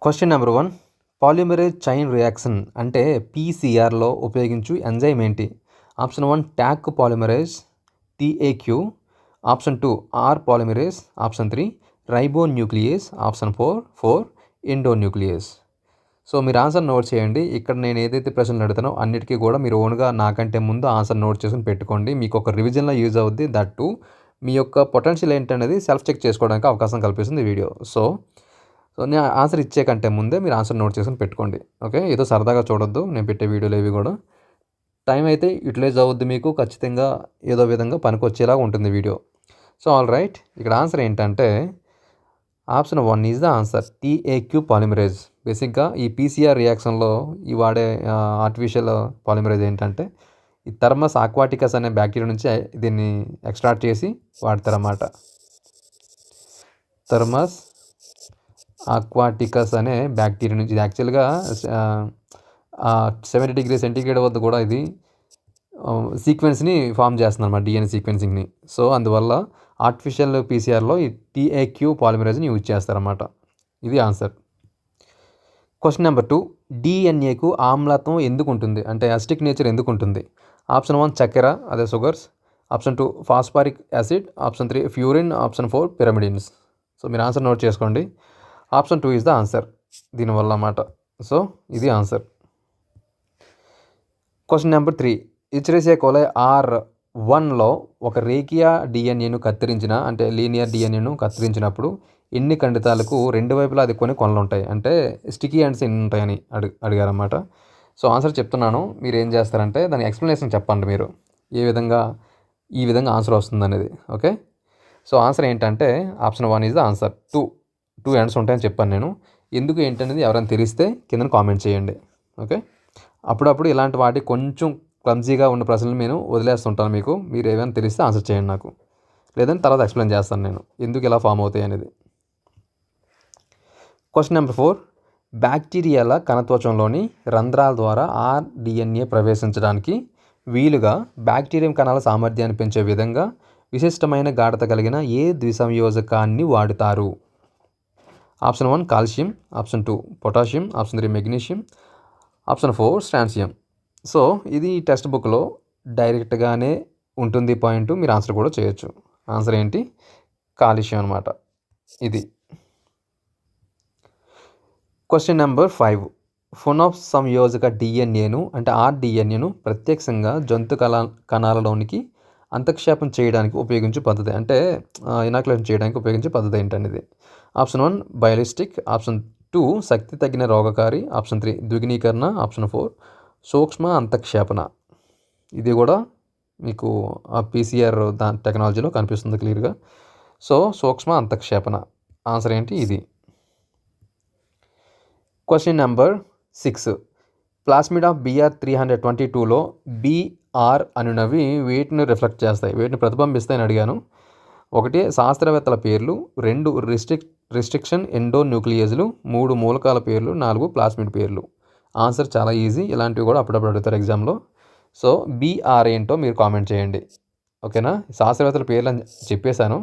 Question number 1 polymerase chain reaction అంటే పీసీఆర్లో ఉపయోగించు ఎంజైమ్ ఏంటి? Option 1 Taq polymerase T A Q, option 2 R polymerase, option 3 ribonuclease, option 4 endonuclease. So మీరు answer note చేయండి. ఇక్కడ నేను ఏదైతే ప్రశ్నలు అడుగుతానో అన్నిటికీ కూడా మీరు ఓన్గా నాకంటే ముందు ఆన్సర్ నోట్ చేసుకుని పెట్టుకోండి. మీకు ఒక రివిజన్లో యూజ్ అవుద్ది. దట్ టు మీ యొక్క పొటెన్షియల్ ఏంటనేది సెల్ఫ్ చెక్ చేసుకోవడానికి అవకాశం కల్పిస్తుంది ఈ వీడియో. సో నేను ఆన్సర్ ఇచ్చే కంటే ముందే మీరు ఆన్సర్ నోట్ చేసుకుని పెట్టుకోండి. ఓకే, ఏదో సరదాగా చూడొద్దు నేను పెట్టే వీడియోలు ఏవి కూడా. టైం అయితే యూటిలైజ్ అవుద్ది, మీకు ఖచ్చితంగా ఏదో విధంగా పనికొచ్చేలాగా ఉంటుంది వీడియో. సో ఆల్ రైట్, ఇక్కడ ఆన్సర్ ఏంటంటే option 1 is the answer, T A Q polymerase. బేసిక్గా ఈ పీసీఆర్ రియాక్షన్లో ఈ వాడే ఆర్టిఫిషియల్ పాలిమరేజ్ ఏంటంటే ఈ థర్మస్ ఆక్వాటికస్ అనే బ్యాక్టీరియా నుంచి దీన్ని ఎక్స్ట్రాక్ట్ చేసి వాడతారన్నమాట. థర్మస్ ఆక్వాటికస్ అనే బ్యాక్టీరియా నుంచి, ఇది యాక్చువల్గా 70 డిగ్రీ సెంటీగ్రేడ్ వద్ద కూడా ఇది సీక్వెన్స్ని ఫామ్ చేస్తుంది అన్నమాట, డిఎన్ఏ సీక్వెన్సింగ్ని. సో అందువల్ల ఆర్టిఫిషియల్ పీసీఆర్లో ఈ టీఏక్యూ పాలిమరేజ్ని యూజ్ చేస్తారన్నమాట. ఇది ఆన్సర్. క్వశ్చన్ నెంబర్ 2 డిఎన్ఏకు ఆమ్లత్వం ఎందుకు ఉంటుంది అంటే అసిటిక్ నేచర్ ఎందుకు ఉంటుంది? ఆప్షన్ 1 చక్కెర, అదే sugars, option 2 phosphoric acid, option 3 purine, option 4 pyrimidines. So మీరు ఆన్సర్ నోట్ చేసుకోండి. ఆప్షన్ 2 ఈజ్ ద ఆన్సర్ దీనివల్ల అన్నమాట. సో ఇది answer. Question number 3 Escherichia coli R1లో ఒక రేఖీయ డిఎన్ఏను కత్తిరించిన అంటే లీనియర్ డిఎన్ఏను కత్తిరించినప్పుడు ఎన్ని ఖండితాలకు రెండు వైపులా అది కొన్ని కొనలు ఉంటాయి అంటే స్టికీ హ్యాండ్స్ ఎన్ని ఉంటాయని అడిగారన్నమాట. సో ఆన్సర్ చెప్తున్నాను, మీరు ఏం చేస్తారంటే దాని ఎక్స్ప్లెనేషన్ చెప్పండి మీరు ఈ విధంగా ఆన్సర్ వస్తుంది అనేది. ఓకే, సో ఆన్సర్ ఏంటంటే option 1 is the answer. Two hands ఉంటాయని చెప్పాను నేను. ఎందుకు ఏంటనేది ఎవరైనా తెలిస్తే కింద కామెంట్ చేయండి. ఓకే, అప్పుడప్పుడు ఇలాంటి వాటి కొంచెం క్లమ్జీగా ఉన్న ప్రశ్నలు నేను వదిలేస్తుంటాను మీకు. మీరు ఏమైనా తెలిస్తే ఆన్సర్ చేయండి నాకు, లేదంటే తర్వాత ఎక్స్ప్లెయిన్ చేస్తాను నేను ఎందుకు ఇలా ఫామ్ అవుతాయి అనేది. క్వశ్చన్ నెంబర్ 4 బ్యాక్టీరియాల కణత్వచంలోని రంధ్రాల ద్వారా ఆర్డిఎన్ఏ ప్రవేశించడానికి వీలుగా బ్యాక్టీరియం కణాల సామర్థ్యాన్ని పెంచే విధంగా విశిష్టమైన గాఢత కలిగిన ఏ ద్విసంయోజకాన్ని వాడుతారు? Option 1 calcium, option 2 potassium, option 3 magnesium, option 4 strontium. So ఇది టెక్స్ట్ బుక్లో డైరెక్ట్గానే ఉంటుంది పాయింట్, మీరు ఆన్సర్ కూడా చేయొచ్చు. ఆన్సర్ ఏంటి? కాల్షియం అనమాట ఇది. క్వశ్చన్ నెంబర్ 5 ఫునోఫ్ సంయోజక డిఎన్ఏను అంటే ఆర్డిఎన్ఏను ప్రత్యక్షంగా జంతు కణాలలోనికి అంతక్షేపం చేయడానికి ఉపయోగించే పద్ధతి అంటే ఇనాక్యులేషన్ చేయడానికి ఉపయోగించే పద్ధతి ఏంటనేది. ఆప్షన్ 1 బయోలిస్టిక్, ఆప్షన్ 2 శక్తి తగ్గిన రోగకారి, ఆప్షన్ 3 ద్విగుణీకరణ, ఆప్షన్ 4 సూక్ష్మ అంతక్షేపణ. ఇది కూడా మీకు ఆ పీసీఆర్ టెక్నాలజీలో కనిపిస్తుంది క్లియర్గా. సో సూక్ష్మ అంతక్షేపణ ఆన్సర్ ఏంటి? ఇది. క్వశ్చన్ నెంబర్ 6 ప్లాస్మిడ్ ఆఫ్ BR322లో BR అనునవి వేటిని రిఫ్లెక్ట్ చేస్తాయి, వేటిని ప్రతిబింబిస్తాయని అడిగాను. 1 శాస్త్రవేత్తల పేర్లు, 2 రిస్ట్రిక్షన్ ఎండో న్యూక్లియేజ్లు, 3 మూలకాల పేర్లు, 4 ప్లాస్మిడ్ పేర్లు. ఆన్సర్ చాలా ఈజీ, ఇలాంటివి కూడా అప్పుడప్పుడు అడుగుతారు ఎగ్జామ్లో. సో BR ఏంటో మీరు కామెంట్ చేయండి. ఓకేనా, శాస్త్రవేత్తల పేర్లు అని చెప్పేశాను,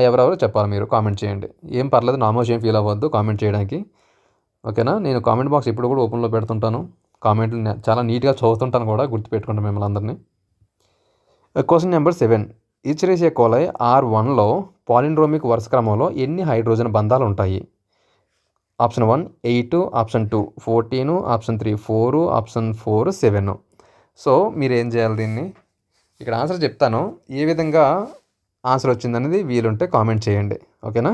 ఎవరెవరో చెప్పాలి మీరు కామెంట్ చేయండి. ఏం పర్లేదు, నామోష్ ఏం ఫీల్ అవ్వద్దు కామెంట్ చేయడానికి. ఓకేనా, నేను కామెంట్ బాక్స్ ఎప్పుడు కూడా ఓపెన్లో పెడుతుంటాను, కామెంట్లు చాలా నీట్గా చదువుతుంటాను కూడా, గుర్తుపెట్టుకుంటాను మిమ్మల్ని అందరినీ. క్వశ్చన్ నెంబర్ 7 ఇచ్రెసియా కోలై R1లో పాలిండ్రోమిక్ వరుస క్రమంలో ఎన్ని హైడ్రోజన్ బంధాలు ఉంటాయి? Option 1 8, option 2 14, option 3 4, option 4 7. So మీరు ఏం చేయాలి, దీన్ని ఇక్కడ ఆన్సర్ చెప్తాను, ఏ విధంగా ఆన్సర్ వచ్చిందనేది వీలుంటే కామెంట్ చేయండి. ఓకేనా,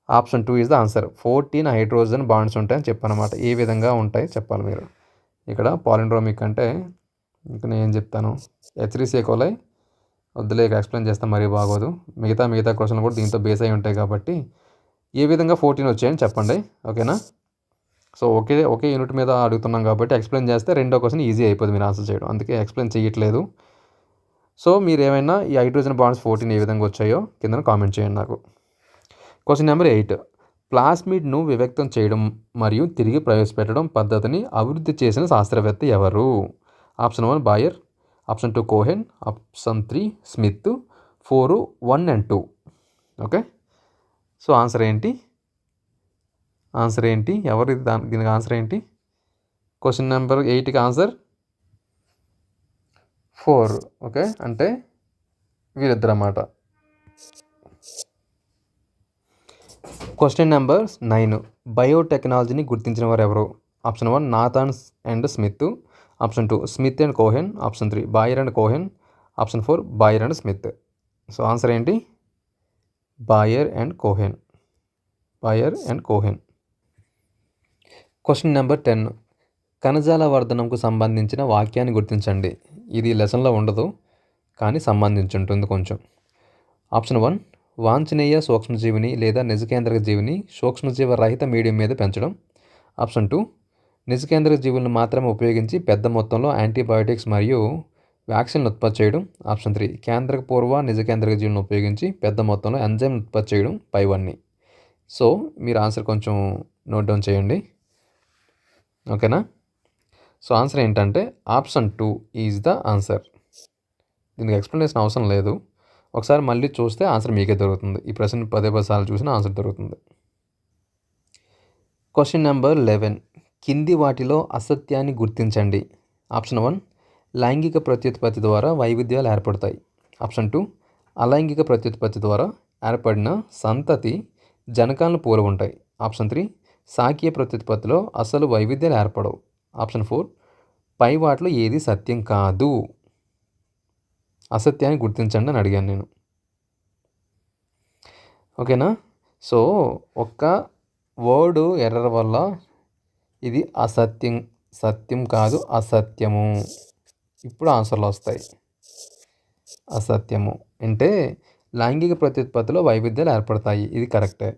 option 2 is the answer. 14 hydrogen bonds ఉంటాయని చెప్పానమాట. ఏ విధంగా ఉంటాయి చెప్పాలి మీరు. ఇక్కడ పాలిండ్రోమిక్ అంటే ఇంకా నేను ఏం చెప్తాను, ఇచ్రెసియా కోలై వద్దులే, ఎక్స్ప్లెయిన్ చేస్తాను మరీ బాగోదు. మిగతా క్వశ్చన్లు కూడా దీంతో బేస్ అయి ఉంటాయి కాబట్టి ఏ విధంగా 14 వచ్చాయని చెప్పండి. ఓకేనా, సో ఒకే యూనిట్ మీద అడుగుతున్నాం కాబట్టి ఎక్స్ప్లెయిన్ చేస్తే రెండో క్వశ్చన్ ఈజీ అయిపోతుంది మీరు ఆన్సర్ చేయడం, అందుకే ఎక్స్ప్లెయిన్ చేయట్లేదు. సో మీరు ఏమైనా ఈ హైడ్రోజన్ బాండ్స్ 14 ఏ విధంగా వచ్చాయో కింద కామెంట్ చేయండి నాకు. క్వశ్చన్ నెంబర్ 8 ప్లాస్మిడ్ను వివ్యక్తం చేయడం మరియు తిరిగి ప్రవేశపెట్టడం పద్ధతిని అభివృద్ధి చేసిన శాస్త్రవేత్త ఎవరు? Option 1 Boyer, option 2 Cohen, option 3 Smith, 4 1 and 2. Okay, so answer ఏంటి? ఆన్సర్ ఏంటి? ఎవరు దీనికి ఆన్సర్ ఏంటి? క్వశ్చన్ నెంబర్ 8కి ఆన్సర్ 4. ఓకే, అంటే వీరిద్దరు అన్నమాట. Question number 9. బయోటెక్నాలజీని గుర్తించిన వారు ఎవరు? Option 1 Nathan and Smith, option 2 Smith and Cohen, option 3 Boyer and Cohen, option 4 Boyer and Smith. So answer ఏంటి? Boyer and Cohen. Boyer and Cohen. Question number 10. కణజాల వర్ధనంకు సంబంధించిన వాక్యాన్ని గుర్తించండి. ఇది లెసన్లో ఉండదు కానీ సంబంధించి ఉంటుంది కొంచెం. ఆప్షన్ 1 వాంఛనీయ సూక్ష్మజీవిని లేదా నిజకేంద్రక జీవిని సూక్ష్మజీవ రహిత మీడియం మీద పెంచడం. ఆప్షన్ 2 నిజకేంద్రక జీవులను మాత్రమే ఉపయోగించి పెద్ద మొత్తంలో యాంటీబయోటిక్స్ మరియు వ్యాక్సిన్లు ఉత్పత్తి చేయడం. ఆప్షన్ 3 కేంద్రక పూర్వ నిజకేంద్రక జీవులను ఉపయోగించి పెద్ద మొత్తంలో ఎంజైమ్ ఉత్పత్తి చేయడం పైవన్నీ. సో మీరు ఆన్సర్ కొంచెం నోట్ డౌన్ చేయండి, ఓకేనా? సో ఆన్సర్ ఏంటంటే ఆప్షన్ 2 ఈజ్ ద ఆన్సర్. దీనికి ఎక్స్ప్లెనేషన్ అవసరం లేదు, ఒకసారి మళ్ళీ చూస్తే ఆన్సర్ మీకే దొరుకుతుంది. ఈ ప్రశ్న 10 సార్లు చూసిన ఆన్సర్ దొరుకుతుంది. Question number 11. కింది వాటిలో అసత్యాన్ని గుర్తించండి. ఆప్షన్ 1 లైంగిక ప్రత్యుత్పత్తి ద్వారా వైవిధ్యాలు ఏర్పడతాయి. ఆప్షన్ 2 అలైంగిక ప్రత్యుత్పత్తి ద్వారా ఏర్పడిన సంతతి జనకాలను పోలి ఉంటాయి. ఆప్షన్ 3 సాంఖ్య ప్రత్యుత్పత్తిలో అసలు వైవిధ్యాలు ఏర్పడవు. ఆప్షన్ 4 పై వాటిలో ఏది సత్యం కాదు. అసత్యాన్ని గుర్తించండి అని అడిగాను నేను, ఓకేనా? సో ఒక్క వర్డ్ ఎర్రర్ వల్ల ఇది అసత్యం, సత్యం కాదు అసత్యము. ఇప్పుడు ఆన్సర్లు వస్తాయి. అసత్యము అంటే లైంగిక ప్రత్యుత్పత్తిలో వైవిధ్యాలు ఏర్పడతాయి, ఇది కరెక్టే.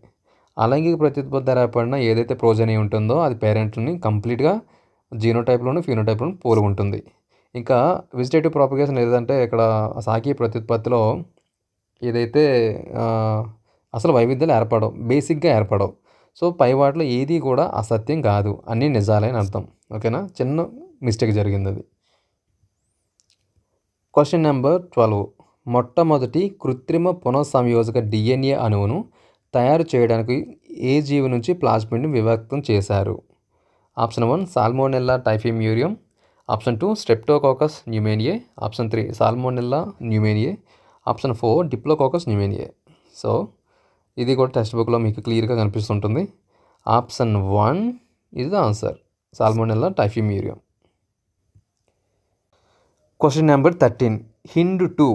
అలైంగిక ప్రత్యుత్పత్తి ఏర్పడిన ఏదైతే ప్రోజనీ ఉంటుందో అది పేరెంట్ని కంప్లీట్గా జీనోటైప్లోను ఫినోటైప్లోను పోలి ఉంటుంది. ఇంకా వెజిటేటివ్ ప్రాపగేషన్ ఏదంటే ఇక్కడ సాంఖ్య ప్రత్యుత్పత్తిలో ఏదైతే అసలు వైవిధ్యాలు ఏర్పడవు, బేసిక్గా ఏర్పడవు. సో పై వాటిలో ఏది కూడా అసత్యం కాదు, అన్నీ నిజాలే అని అర్థం, ఓకేనా? చిన్న మిస్టేక్ జరిగింది అది. Question number 12. మొట్టమొదటి కృత్రిమ పునఃసంయోజక డిఎన్ఏ అణువును తయారు చేయడానికి ఏ జీవి నుంచి ప్లాస్మిడ్ని విభక్తం చేశారు? Option 1 Salmonella typhimurium, option 2 Streptococcus pneumoniae, option 3 Salmonella pneumoniae, option 4 Diplococcus pneumoniae. So ఇది కూడా టెక్స్ట్ బుక్లో మీకు క్లియర్గా కనిపిస్తుంటుంది. Option 1 is the answer, Salmonella typhimurium. Question number 13. Hind 2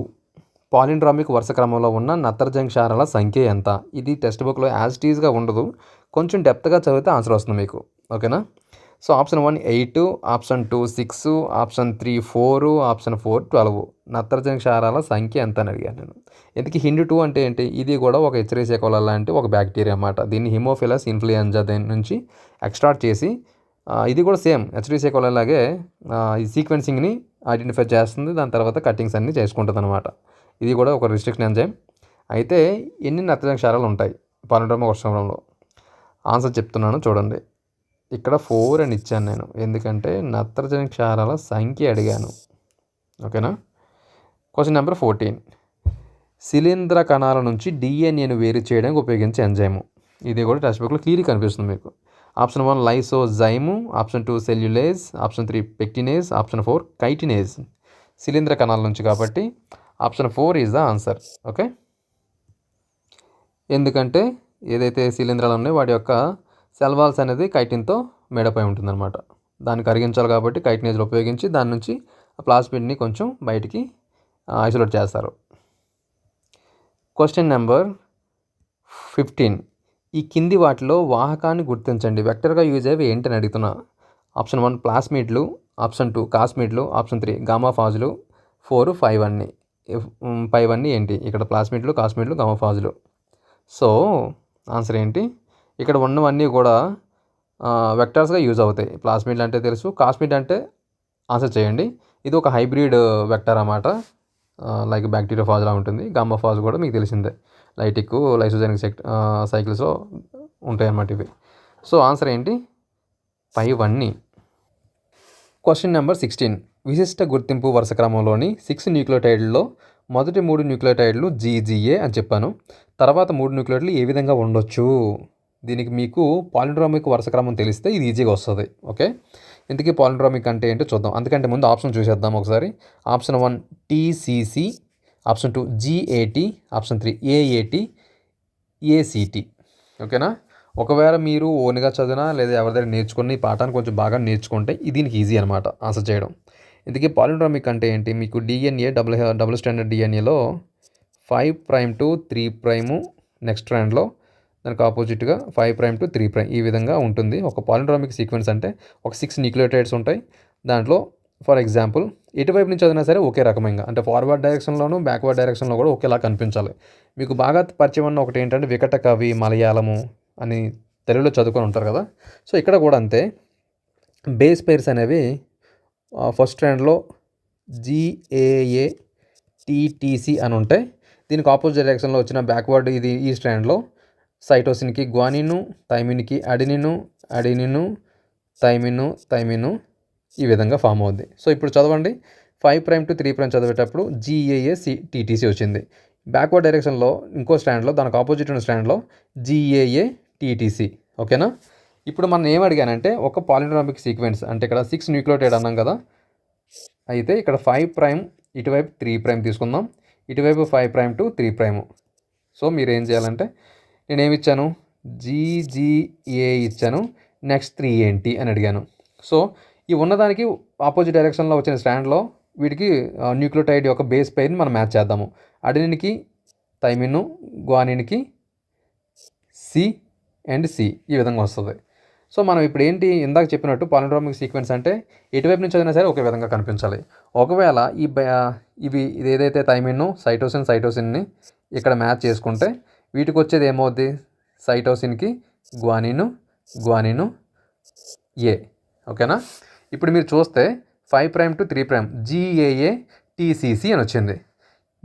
palindromic వరుస క్రమంలో ఉన్న నత్రజని క్షారాల సంఖ్య ఎంత? ఇది టెక్స్ట్ బుక్లో యాజ్ ఇట్ ఈజ్గా ఉండదు, కొంచెం డెప్త్గా చదివితే ఆన్సర్ వస్తుంది మీకు, ఓకేనా? So option 1 8, option 2 6, option 3 4, option 4 12. నత్రజని క్షారాల సంఖ్య ఎంత అని అడిగాను నేను. ఎందుకు హిండ్ 2 అంటే ఏంటి? ఇది కూడా ఒక హెచ్చరీసియా కోలా లాంటి ఒక బ్యాక్టీరియా అన్నమాట. దీన్ని హిమోఫిలస్ ఇన్ఫ్లుయెంజా దేని నుంచి ఎక్స్ట్రాక్ట్ చేసి ఇది కూడా సేమ్ హెచ్చరీసియా కోలా లాగే ఈ సీక్వెన్సింగ్ని ఐడెంటిఫై చేస్తుంది, దాని తర్వాత కటింగ్స్ అన్నీ చేసుకుంటుంది అనమాట. ఇది కూడా ఒక రిస్ట్రిక్షన్ ఎంజైమ్. అయితే ఎన్ని నత్రజని క్షారాలు ఉంటాయి పాలిండ్రామిక్ వరుస క్రమంలో? ఆన్సర్ చెప్తున్నాను చూడండి. ఇక్కడ 4 అని ఇచ్చాను నేను, ఎందుకంటే నత్రజని క్షారాల సంఖ్య అడిగాను, ఓకేనా? Question number 14. శిలీంధ్ర కణాల నుంచి డిఎన్ఏను వేరు చేయడానికి ఉపయోగించే ఎంజైము. ఇది కూడా టెక్స్ట్ బుక్లో క్లియర్గా కనిపిస్తుంది మీకు. Option 1 lysozyme, option 2 cellulase, option 3 pectinase, option 4 chitinase. శిలీంధ్ర కణాల నుంచి కాబట్టి option 4 is the answer, okay? ఎందుకంటే ఏదైతే శిలీంధ్రాలు ఉన్నాయో వాటి యొక్క సెల్ వాల్స్ అనేది కైటిన్తో మేడపై ఉంటుందన్నమాట. దాన్ని కరిగించాలి కాబట్టి కైటినేజ్లో ఉపయోగించి దాని నుంచి ప్లాస్మిడ్ని కొంచెం బయటికి ఐసోలేట్ చేస్తారు. Question number 15. ఈ కింది వాటిలో వాహకాన్ని గుర్తించండి. వెక్టర్గా యూజ్ అయ్యేవి ఏంటని అడుగుతున్నా. ఆప్షన్ 1 ప్లాస్మిడ్లు, ఆప్షన్ 2 కాస్మిడ్లు, ఆప్షన్ 3 గామాఫాజులు, 4 5 అన్నీ. 5 అన్నీ ఏంటి? ఇక్కడ ప్లాస్మిడ్లు, కాస్మిడ్లు, గామాఫాజులు. సో ఆన్సర్ ఏంటి? ఇక్కడ ఉన్నవన్నీ కూడా వెక్టర్స్గా యూజ్ అవుతాయి. ప్లాస్మిడ్ అంటే తెలుసు, కాస్మిడ్ అంటే ఆన్సర్ చేయండి. ఇది ఒక హైబ్రిడ్ వెక్టర్ అన్నమాట, లైక్ బ్యాక్టీరియోఫాజ్లా ఉంటుంది. గామాఫాజ్ కూడా మీకు తెలిసిందే, లైటిక్ లైసోజెనిక్ సైకిల్స్లో ఉంటాయి అన్నమాట ఇవి. సో ఆన్సర్ ఏంటి? 5 అన్నీ. Question number 16. విశిష్ట గుర్తింపు వరుస క్రమంలోని 6 న్యూక్లియోటైడ్లలో మొదటి 3 న్యూక్లియోటైడ్లు జీజీఏ అని చెప్పాను, తర్వాత 3 న్యూక్లియోటైడ్లు ఏ విధంగా ఉండొచ్చు? దీనికి మీకు పాలిండ్రోమిక్ వరుస క్రమం తెలిస్తే ఇది ఈజీగా వస్తుంది. ఓకే, ఇంతకీ పాలిండ్రోమిక్ అంటే ఏంటో చూద్దాం. అందుకంటే ముందు ఆప్షన్ చూసేద్దాం ఒకసారి. Option 1 TCC, option 2 GAT, option 3 AAT, ACT. ఓకేనా? ఒకవేళ మీరు ఓన్గా చదివినా లేదా ఎవరి దగ్గర నేర్చుకుని ఈ పాఠాన్ని కొంచెం బాగా నేర్చుకుంటే దీనికి ఈజీ అనమాట ఆన్సర్ చేయడం. ఇందుకే పాలిండ్రోమిక్ అంటే ఏంటి? మీకు DNA డబుల్ స్టాండర్డ్ DNAలో 5' to 3' నెక్స్ట్ స్ట్రాండ్లో దానికి ఆపోజిట్గా 5' to 3' ఈ విధంగా ఉంటుంది. ఒక పాలిండ్రోమిక్ సీక్వెన్స్ అంటే ఒక 6 న్యూక్లియోటైడ్స్ ఉంటాయి. దాంట్లో ఫర్ ఎగ్జాంపుల్ ఎటువైపు నుంచి చదివినా సరే ఒకే రకమంగా, అంటే ఫార్వర్డ్ డైరెక్షన్లోను బ్యాక్వర్డ్ డైరెక్షన్లో కూడా ఒకేలా కనిపించాలి. మీకు బాగా పరిచయం ఉన్న ఒకటి ఏంటంటే వికట కవి మలయాళము అని తెలుగులో చదువుకొని ఉంటారు కదా. సో ఇక్కడ కూడా అంతే, బేస్ పేర్స్ అనేవి ఫస్ట్ స్ట్రాండ్లో GAATTC అని ఉంటాయి. దీనికి ఆపోజిట్ డైరెక్షన్లో వచ్చిన బ్యాక్వర్డ్ ఇది ఈ స్ట్రాండ్లో సైటోసిన్కి గ్వానిను, థైమిన్కి అడినిను, థైమిను ఈ విధంగా ఫామ్ అవుద్ది. సో ఇప్పుడు చదవండి, 5' to 3' చదివేటప్పుడు GAATTC వచ్చింది. బ్యాక్వర్డ్ డైరెక్షన్లో ఇంకో స్టాండ్లో దానికి ఆపోజిట్ ఉన్న స్టాండ్లో GAATTC. ఓకేనా? ఇప్పుడు మనం ఏం అడిగానంటే ఒక పాలిండ్రోమిక్ సీక్వెన్స్ అంటే ఇక్కడ 6 న్యూక్లియోటైడ్ అన్నాం కదా, అయితే ఇక్కడ 5' ఇటువైపు 3' తీసుకుందాం, ఇటువైపు 5' to 3'. సో మీరు ఏం చేయాలంటే నేనేమి ఇచ్చాను, GGA ఇచ్చాను, నెక్స్ట్ 3 ఏంటి అని అడిగాను. సో ఈ ఉన్నదానికి ఆపోజిట్ డైరెక్షన్లో వచ్చిన స్టాండ్లో వీటికి న్యూక్లియోటైడ్ యొక్క బేస్ పెయిర్ని మనం మ్యాచ్ చేద్దాము. అడినిన్కి థైమిను, గ్వానిన్కి C అండ్ C ఈ విధంగా వస్తుంది. సో మనం ఇప్పుడు ఏంటి ఇందాక చెప్పినట్టు పాలిండ్రోమిక్ సీక్వెన్స్ అంటే ఎటువైపు నుంచి చదివినా సరే ఒకే విధంగా కనిపించాలి. ఒకవేళ ఇది ఏదైతే థైమిన్ సైటోసిన్ని ఇక్కడ మ్యాచ్ చేసుకుంటే వీటికి వచ్చేది ఏమవుద్ది, సైటోసిన్కి గ్వానిను A. ఓకేనా? ఇప్పుడు మీరు చూస్తే 5' to 3' GAATCC అని వచ్చింది.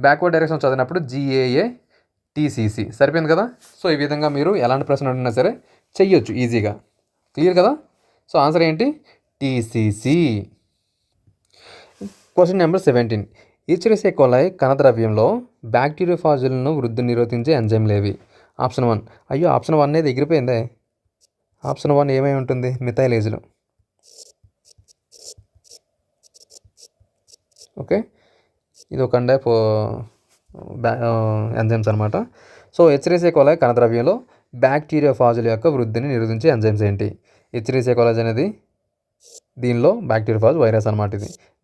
బ్యాక్వర్డ్ డైరెక్షన్ చదివినప్పుడు GAATCC సరిపోయింది కదా. సో ఈ విధంగా మీరు ఎలాంటి ప్రశ్న అడిగినా సరే చెయ్యొచ్చు ఈజీగా. క్లియర్ కదా? సో ఆన్సర్ ఏంటి, TCC. Question number 17. ఈచరిసియా కోలాయ్ కణద్రవ్యంలో బ్యాక్టీరియోఫాజులను వృద్ధి నిరోధించే ఎంజైమ్లు ఏవి? ఆప్షన్ 1. అయ్యో ఆప్షన్ 1 అనేది ఎగిరిపోయిందే. ఆప్షన్ 1 ఏమై ఉంటుంది, మిథైలేజ్లు. ఓకే, ఇది ఒక టైప్ ఎంజైమ్స్ అనమాట. సో హెచ్రీసియా కోలాయ్ కణద్రవ్యంలో బ్యాక్టీరియోఫాజుల యొక్క వృద్ధిని నిరోధించే ఎంజైమ్స్ ఏంటి? హెచ్రీసియా కోలాయ్ అనేది దీనిలో బ్యాక్టీరియోఫాజ్ వైరస్ అనమాట.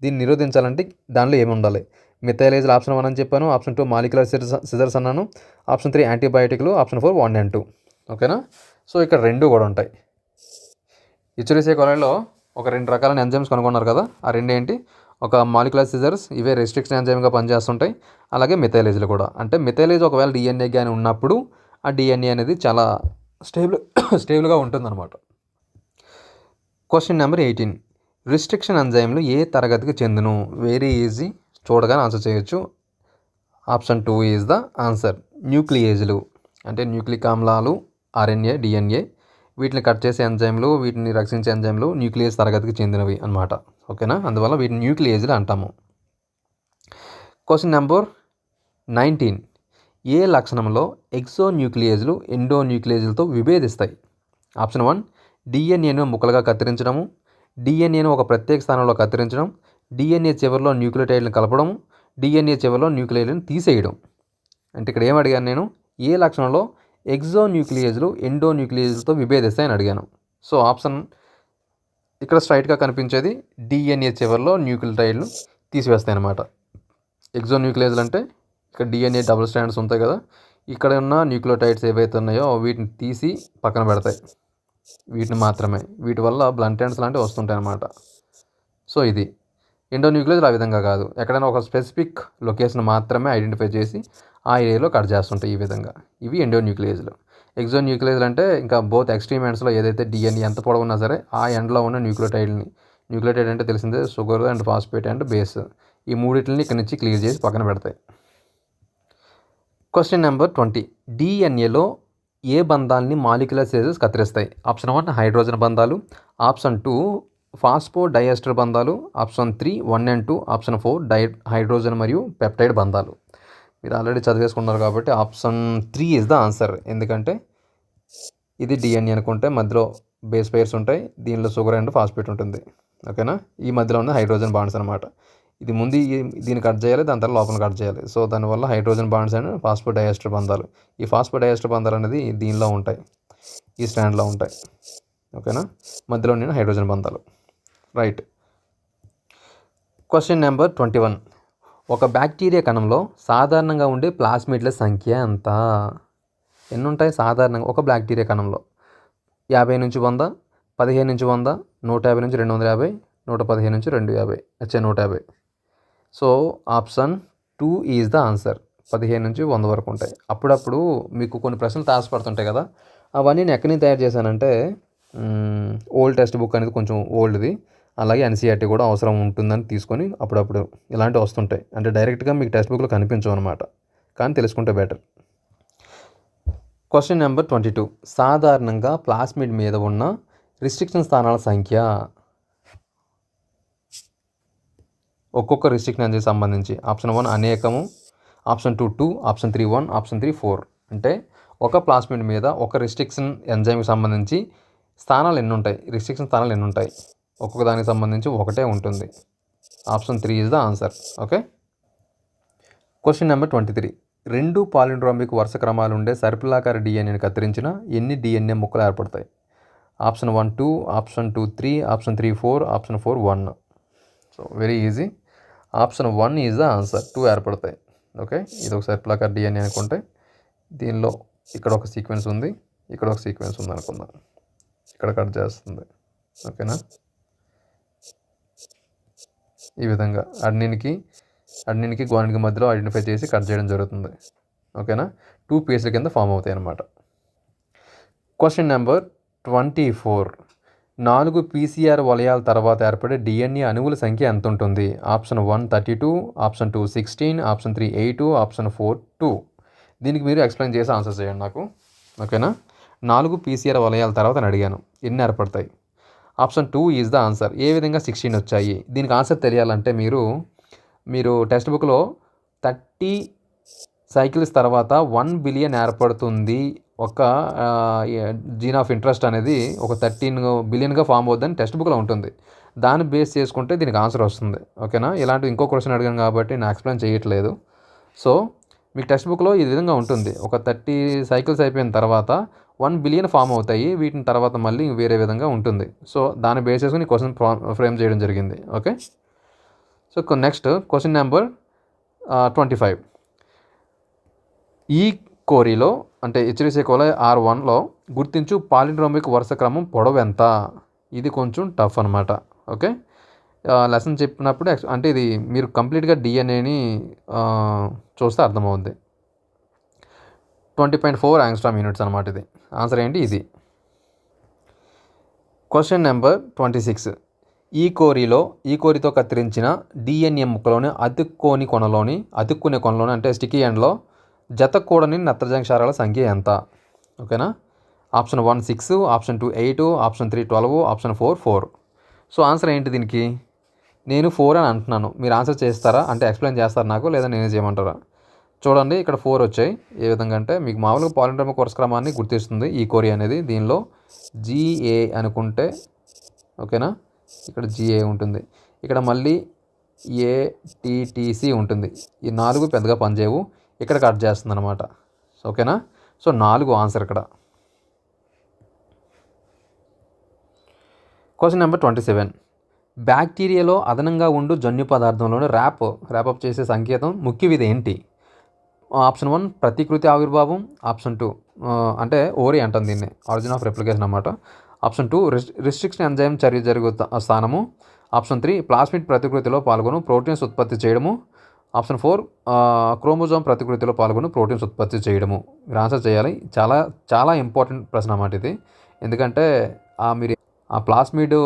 దీన్ని నిరోధించాలంటే దానిలో ఏమి ఉండాలి? మిథైలేజ్లు ఆప్షన్ 1 అని చెప్పాను, ఆప్షన్ 2 మాలిక్యులర్ సిజర్స్ అన్నాను, ఆప్షన్ 3 యాంటీబయాటిక్లు, ఆప్షన్ 4 1 and 2. ఓకేనా? సో ఇక్కడ 2 కూడా ఉంటాయి. హెచ్రీసియా కోలాయ్లో ఒక 2 రకాలైన ఎంజైమ్స్ కనుగొన్నారు కదా, ఆ 2 ఏంటి, ఒక మాలిక్యులర్ సిజర్స్ ఇవే రెస్ట్రిక్షన్ ఎంజైమ్గా పనిచేస్తుంటాయి, అలాగే మిథైలేజ్లు కూడా. అంటే మిథైలేజ్ ఒకవేళ DNA కానీ ఉన్నప్పుడు ఆ DNA అనేది చాలా స్టేబుల్గా ఉంటుందన్నమాట. Question number 18. రిస్ట్రిక్షన్ ఎంజైమ్లు ఏ తరగతికి చెందును? వెరీ ఈజీ, చూడగానే ఆన్సర్ చేయొచ్చు. Option 2 is the answer. న్యూక్లియేజ్లు అంటే న్యూక్లిక్ ఆమ్లాలు, RNA DNA వీటిని కట్ చేసే ఎంజైమ్లు, వీటిని రక్షించే ఎంజైమ్లు న్యూక్లియేజ్ తరగతికి చెందినవి అన్నమాట. ఓకేనా? అందువల్ల వీటిని న్యూక్లియేజ్లు అంటాము. Question number 19. ఏ లక్షణంలో ఎక్సోన్యూక్లియేజ్లు ఎండోన్యూక్లియేజ్లతో విభేదిస్తాయి? ఆప్షన్ 1. DNAను ముక్కలుగా కత్తిరించడము, DNAను ఒక ప్రత్యేక స్థానంలో కత్తిరించడం, DNA చివరిలో న్యూక్లియోటైడ్లను కలపడం, DNA చివరిలో న్యూక్లియోటైడ్లను తీసేయడం. అంటే ఇక్కడ ఏం అడిగాను నేను, ఏ లక్షణంలో ఎక్సోన్యూక్లియేజ్లు ఎండోన్యూక్లియేజ్లతో విభేదిస్తాయని అడిగాను. సో ఆప్షన్ ఇక్కడ స్ట్రైట్గా కనిపించేది DNA చివరిలో న్యూక్లియోటైడ్లు తీసివేస్తాయి అన్నమాట. ఎక్సోన్యూక్లియేజ్లు అంటే ఇక్కడ DNA డబుల్ స్ట్రాండ్స్ ఉంటాయి కదా, ఇక్కడ ఉన్న న్యూక్లియోటైడ్స్ ఏవైతే ఉన్నాయో వీటిని తీసి పక్కన పెడతాయి, వీటిని మాత్రమే. వీటి వల్ల బ్లంట్ ఎండ్స్ లాంటివి వస్తుంటాయి అన్నమాట. సో ఇది ఎండోన్యూక్లియేజ్లు ఆ విధంగా కాదు, ఎక్కడైనా ఒక స్పెసిఫిక్ లొకేషన్ మాత్రమే ఐడెంటిఫై చేసి ఆ ఏరియాలో కట్ చేస్తుంటాయి ఈ విధంగా. ఇవి ఎండోన్యూక్లియేజ్లు. ఎక్సోన్యూక్లియేజ్లు అంటే ఇంకా బోత్ ఎక్స్ట్రీమ్ ఎండ్స్లో ఏదైతే DNA ఎంత పొడవున్నా సరే ఆ ఎండ్లో ఉన్న న్యూక్లియోటైడ్ అంటే తెలిసిందే, sugar and phosphate and base, ఈ మూడింటిని ఇక్కడ నుంచి క్లియర్ చేసి పక్కన పెడతాయి. Question number 20. DNAలో ఏ బంధాలని మాలిక్యులర్ సిజర్స్ కత్తిరిస్తాయి? ఆప్షన్ 1 హైడ్రోజన్ బంధాలు, ఆప్షన్ 2 ఫాస్ఫోడైఎస్టర్ బంధాలు, ఆప్షన్ 3 1 and 2, ఆప్షన్ 4 హైడ్రోజన్ మరియు పెప్టైడ్ బంధాలు. మీరు ఆల్రెడీ చదివేసుకున్నారు కాబట్టి ఆప్షన్ 3 ఈజ్ ద ఆన్సర్. ఎందుకంటే ఇది డిఎన్ఏ అనుకుంటే మధ్యలో బేస్ పెయిర్స్ ఉంటాయి, దీనిలో షుగర్ అండ్ ఫాస్ఫేట్ ఉంటుంది. ఓకేనా, ఈ మధ్యలో ఉన్న హైడ్రోజన్ బాండ్స్ అనమాట. ఇది ముందు దీన్ని కట్ చేయాలి, దాని తర్వాత లోపల కట్ చేయాలి. సో దానివల్ల హైడ్రోజన్ బాండ్స్ అండ్ ఫాస్ఫోడైఎస్టర్ బంధాలు, ఈ ఫాస్ఫోడైఎస్టర్ బంధాలు అనేది దీనిలో ఉంటాయి, ఈ స్టాండ్లో ఉంటాయి. ఓకేనా, మధ్యలో నేను హైడ్రోజన్ బంధాలు. రైట్. Question number 21. ఒక బ్యాక్టీరియా కణంలో సాధారణంగా ఉండే ప్లాస్మిడ్ల సంఖ్య ఎంత? ఎన్ని ఉంటాయి సాధారణంగా ఒక బ్యాక్టీరియా కణంలో? 50 నుంచి 100, 15 నుంచి 100, 150 నుంచి 250, 115 నుంచి 250, 150. So option 2 is the answer. 15 నుంచి 100 వరకు ఉంటాయి. అప్పుడప్పుడు మీకు కొన్ని ప్రశ్నలు తారసపడుతుంటాయి కదా, అవన్నీ నేను ఎక్కడి నుంచి తయారు చేశానంటే ఓల్డ్ టెక్స్ట్ బుక్ అనేది కొంచెం ఓల్డ్ది, అలాగే ఎన్సీఆర్టీ కూడా అవసరం ఉంటుందని తీసుకొని అప్పుడప్పుడు ఇలాంటివి వస్తుంటాయి. అంటే డైరెక్ట్గా మీకు టెక్స్ట్ బుక్లో కనిపించవు అనమాట, కానీ తెలుసుకుంటే బెటర్. Question number 22. సాధారణంగా ప్లాస్మిడ్ మీద ఉన్న రిస్ట్రిక్షన్ స్థానాల సంఖ్య. ఒక్కొక్క రిస్ట్రిక్షన్ ఎంజైమ్కి సంబంధించి ఆప్షన్ 1 అనేకము, ఆప్షన్ 2 2, ఆప్షన్ 3 1, ఆప్షన్ 3 4. అంటే ఒక ప్లాస్మిడ్ మీద ఒక రిస్ట్రిక్షన్ ఎంజైమ్కి సంబంధించి స్థానాలు ఎన్ని ఉంటాయి, రిస్ట్రిక్షన్ స్థానాలు ఎన్ని ఉంటాయి? ఒక్కొక్క దానికి సంబంధించి ఒకటే ఉంటుంది. Option 3 is the answer. Okay. Question number 23. 2 palindromic వరుస క్రమాలు ఉండే సర్పిలాకార డిఎన్ఏని కత్తిరించిన ఎన్ని డిఎన్ఏ ముక్కలు ఏర్పడతాయి? Option 1 2, option 2 3, option 3 4, option 4 1. So very easy. Option 1 is the answer. 2 ఏర్పడతాయి. ఓకే, ఇది ఒక సర్పిలాకార డిఎన్ఏ అనుకుంటే దీనిలో ఇక్కడ ఒక సీక్వెన్స్ ఉంది, ఇక్కడ ఒక సీక్వెన్స్ ఉంది అనుకుందాం, ఇక్కడ కట్ చేస్తుంది. ఓకేనా, ఈ విధంగా అడ్నిన్కి గ్వానిన్కి మధ్యలో ఐడెంటిఫై చేసి కట్ చేయడం జరుగుతుంది. ఓకేనా, 2 పీసుల కింద ఫామ్ అవుతాయి అన్నమాట. Question number 24. 4 PCR వలయాల తర్వాత ఏర్పడే డిఎన్ఏ అణువుల సంఖ్య ఎంత ఉంటుంది? Option 1 32, option 2 16, option 3 8, option 4 2. దీనికి మీరు ఎక్స్ప్లెయిన్ చేసి ఆన్సర్ చేయండి నాకు. ఓకేనా, 4 PCR వలయాల తర్వాత నేను అడిగాను ఎన్ని ఏర్పడతాయి? Option 2 is the answer. ఏ విధంగా 16 వచ్చాయి? దీనికి ఆన్సర్ తెలియాలంటే మీరు టెక్స్ట్ బుక్లో 30 సైకిల్స్ తర్వాత 1 బిలియన్ ఏర్పడుతుంది, ఒక జీన్ ఆఫ్ ఇంట్రెస్ట్ అనేది ఒక 13 బిలియన్గా ఫామ్ అవుతుందని టెక్స్ట్ బుక్లో ఉంటుంది. దాన్ని బేస్ చేసుకుంటే దీనికి ఆన్సర్ వస్తుంది. ఓకేనా, ఇలాంటి ఇంకో క్వశ్చన్ అడిగాను కాబట్టి నేను ఎక్స్ప్లెయిన్ చేయట్లేదు. సో మీకు టెక్స్ట్ బుక్లో ఈ విధంగా ఉంటుంది, ఒక 30 సైకిల్స్ అయిపోయిన తర్వాత 1 బిలియన్ ఫామ్ అవుతాయి, వీటిని తర్వాత మళ్ళీ వేరే విధంగా ఉంటుంది. సో దాన్ని బేస్ చేసుకుని క్వశ్చన్ ఫ్రేమ్ చేయడం జరిగింది. Okay. So next question number 25. ఈ కోరిలో అంటే హెచ్రిసే కోలై R1లో గుర్తించు పాలిండ్రోమిక్ వరుస క్రమం పొడవు ఎంత? ఇది కొంచెం టఫ్ అనమాట. ఓకే, లెసన్ చెప్పినప్పుడు అంటే ఇది మీరు కంప్లీట్గా డిఎన్ఏని చూస్తే అర్థమవుద్ది. 20.4 యాంగ్స్ట్రామ్ యూనిట్స్ అనమాట. ఇది ఆన్సర్ ఏంటి? ఇది. Question number 26. ఈ కోరితో కత్తిరించిన డిఎన్ఏ ముక్కలోని అతుక్కునే కొనలోని అంటే స్టికీ ఎండ్లో జతకూడని నత్రజని క్షారాల సంఖ్య ఎంత? ఓకేనా, option 1 6, option 2 8, option 3 12, option 4 4. So answer ఏంటి దీనికి? నేను 4 అని అంటున్నాను, మీరు ఆన్సర్ చేస్తారా అంటే ఎక్స్ప్లెయిన్ చేస్తారా నాకు, లేదా నేనే చేయమంటారా? చూడండి, ఇక్కడ 4 వచ్చాయి. ఏ విధంగా అంటే మీకు మామూలుగా పాలిండ్రోమిక్ వరుస క్రమాన్ని గుర్తిస్తుంది ఈ కోరి అనేది. దీనిలో GA అనుకుంటే ఓకేనా, ఇక్కడ GA ఉంటుంది, ఇక్కడ మళ్ళీ ATTC ఉంటుంది. ఈ 4 పెద్దగా పనిచేయవు, ఇక్కడ కట్ చేస్తుంది అనమాట. ఓకేనా, సో 4 ఆన్సర్ ఇక్కడ. Question number 27. బ్యాక్టీరియాలో అదనంగా ఉండు జన్యు పదార్థంలోని ర్యాపప్ చేసే సంకేతం ముఖ్య విధి ఏంటి? ఆప్షన్ 1 ప్రతికృతి ఆవిర్భావం, ఆప్షన్ 2 అంటే ఓరి అంటాం దీన్ని, ఆరిజిన్ ఆఫ్ రెప్లికేషన్ అన్నమాట. ఆప్షన్ 2 రిస్ట్రిక్షన్ ఎంజైమ్ చర్య జరుగు స్థానము. ఆప్షన్ 3 ప్లాస్మిడ్ ప్రతికృతిలో పాల్గొను ప్రోటీన్స్ ఉత్పత్తి చేయడము. ఆప్షన్ 4 క్రోమోజోమ్ ప్రతికృతిలో పాల్గొని ప్రోటీన్స్ ఉత్పత్తి చేయడము. మీరు ఆన్సర్ చేయాలి. చాలా చాలా ఇంపార్టెంట్ ప్రశ్న అన్నమాట ఇది. ఎందుకంటే మీరు ఆ ప్లాస్మిడ్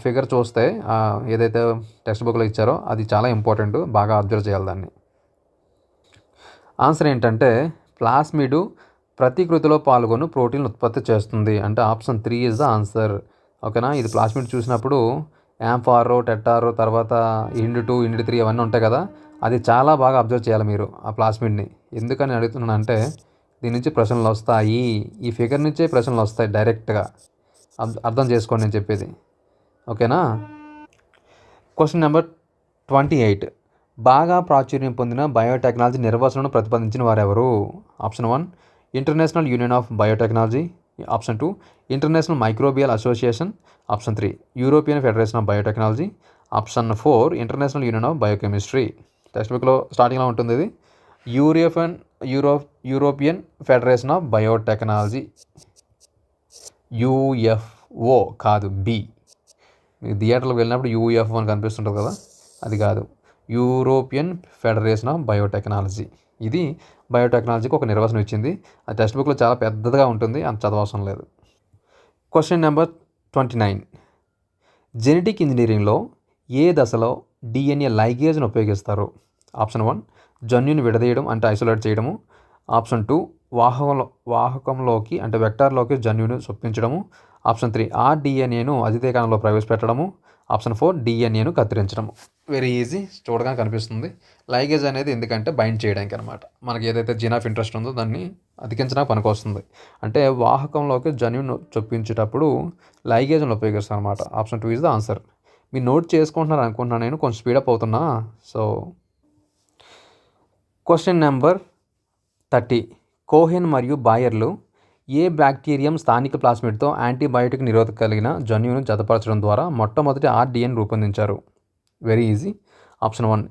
ఫిగర్ చూస్తే ఏదైతే టెక్స్ట్ బుక్లో ఇచ్చారో అది చాలా ఇంపార్టెంట్, బాగా అబ్జర్వ్ చేయాలి దాన్ని. ఆన్సర్ ఏంటంటే ప్లాస్మిడ్ ప్రతికృతిలో పాల్గొని ప్రోటీన్లు ఉత్పత్తి చేస్తుంది, అంటే ఆప్షన్ 3 ఈజ్ ద ఆన్సర్. ఓకేనా, ఇది ప్లాస్మిడ్ చూసినప్పుడు యాంఫారో టెట్టారో తర్వాత IND2 IND3 అవన్నీ ఉంటాయి కదా, అది చాలా బాగా అబ్జర్వ్ చేయాలి మీరు ఆ ప్లాస్మిడ్ని. ఎందుకని అడుగుతున్నాను అంటే దీని నుంచి ప్రశ్నలు వస్తాయి. ఈ ఫిగర్ నుంచే ప్రశ్నలు వస్తాయి డైరెక్ట్గా. అర్థం చేసుకోండి నేను చెప్పేది. ఓకేనా? Question number 28. బాగా ప్రాచుర్యం పొందిన బయోటెక్నాలజీ నిర్వచనను ప్రతిపాదించిన వారెవరు? Option 1 international union of biotechnology. Option 2 international microbial association. Option 3 European federation of biotechnology. Option 4 international union of biochemistry. Text బుక్లో స్టార్టింగ్లో ఉంటుంది ఇది. European federation of biotechnology. UFO కాదు, బి. మీకు థియేటర్లోకి వెళ్ళినప్పుడు యూఎఫ్ఓ అని కనిపిస్తుంటుంది కదా, అది కాదు. European federation of biotechnology. ఇది బయోటెక్నాలజీకి ఒక నిర్వచనం ఇచ్చింది. అది టెక్స్ట్ బుక్లో చాలా పెద్దదిగా ఉంటుంది, అంత చదవవసరం లేదు. Question number 29. జెనెటిక్ ఇంజనీరింగ్లో ఏ దశలో డిఎన్ఏ లైగేజ్ను ఉపయోగిస్తారు? ఆప్షన్ 1 జన్యుని విడదీయడం అంటే ఐసోలేట్ చేయడము. ఆప్షన్ 2 వాహకంలోకి అంటే వెక్టార్లోకి జన్యుని చొప్పించడము. ఆప్షన్ 3 ఆ డిఎన్ఏను అతిథేకణంలో ప్రవేశపెట్టడము. ఆప్షన్ 4 డిఎన్ఏను కత్తిరించడము. వెరీ ఈజీ, చూడగానే కనిపిస్తుంది. లైగేజ్ అనేది ఎందుకంటే బైండ్ చేయడానికి అనమాట. మనకి ఏదైతే జీన్ ఆఫ్ ఇంట్రెస్ట్ ఉందో దాన్ని అతికించడానికి పనికొస్తుంది. అంటే వాహకంలోకి జన్యును చొప్పించేటప్పుడు లైగేజ్ను ఉపయోగిస్తాం అనమాట. Option 2 is the answer. మీరు నోట్ చేసుకుంటున్నారు అనుకుంటున్నాను, నేను కొంచెం స్పీడప్ అవుతున్నా. So question number 30. కోహెన్ మరియు బాయర్లు ఏ బ్యాక్టీరియం స్థానిక ప్లాస్మిడ్తో యాంటీబయోటిక్ నిరోధక కలిగిన జన్యువును జతపరచడం ద్వారా మొట్టమొదటి ఆర్డిఎన్ రూపొందించారు? Very easy. Option 1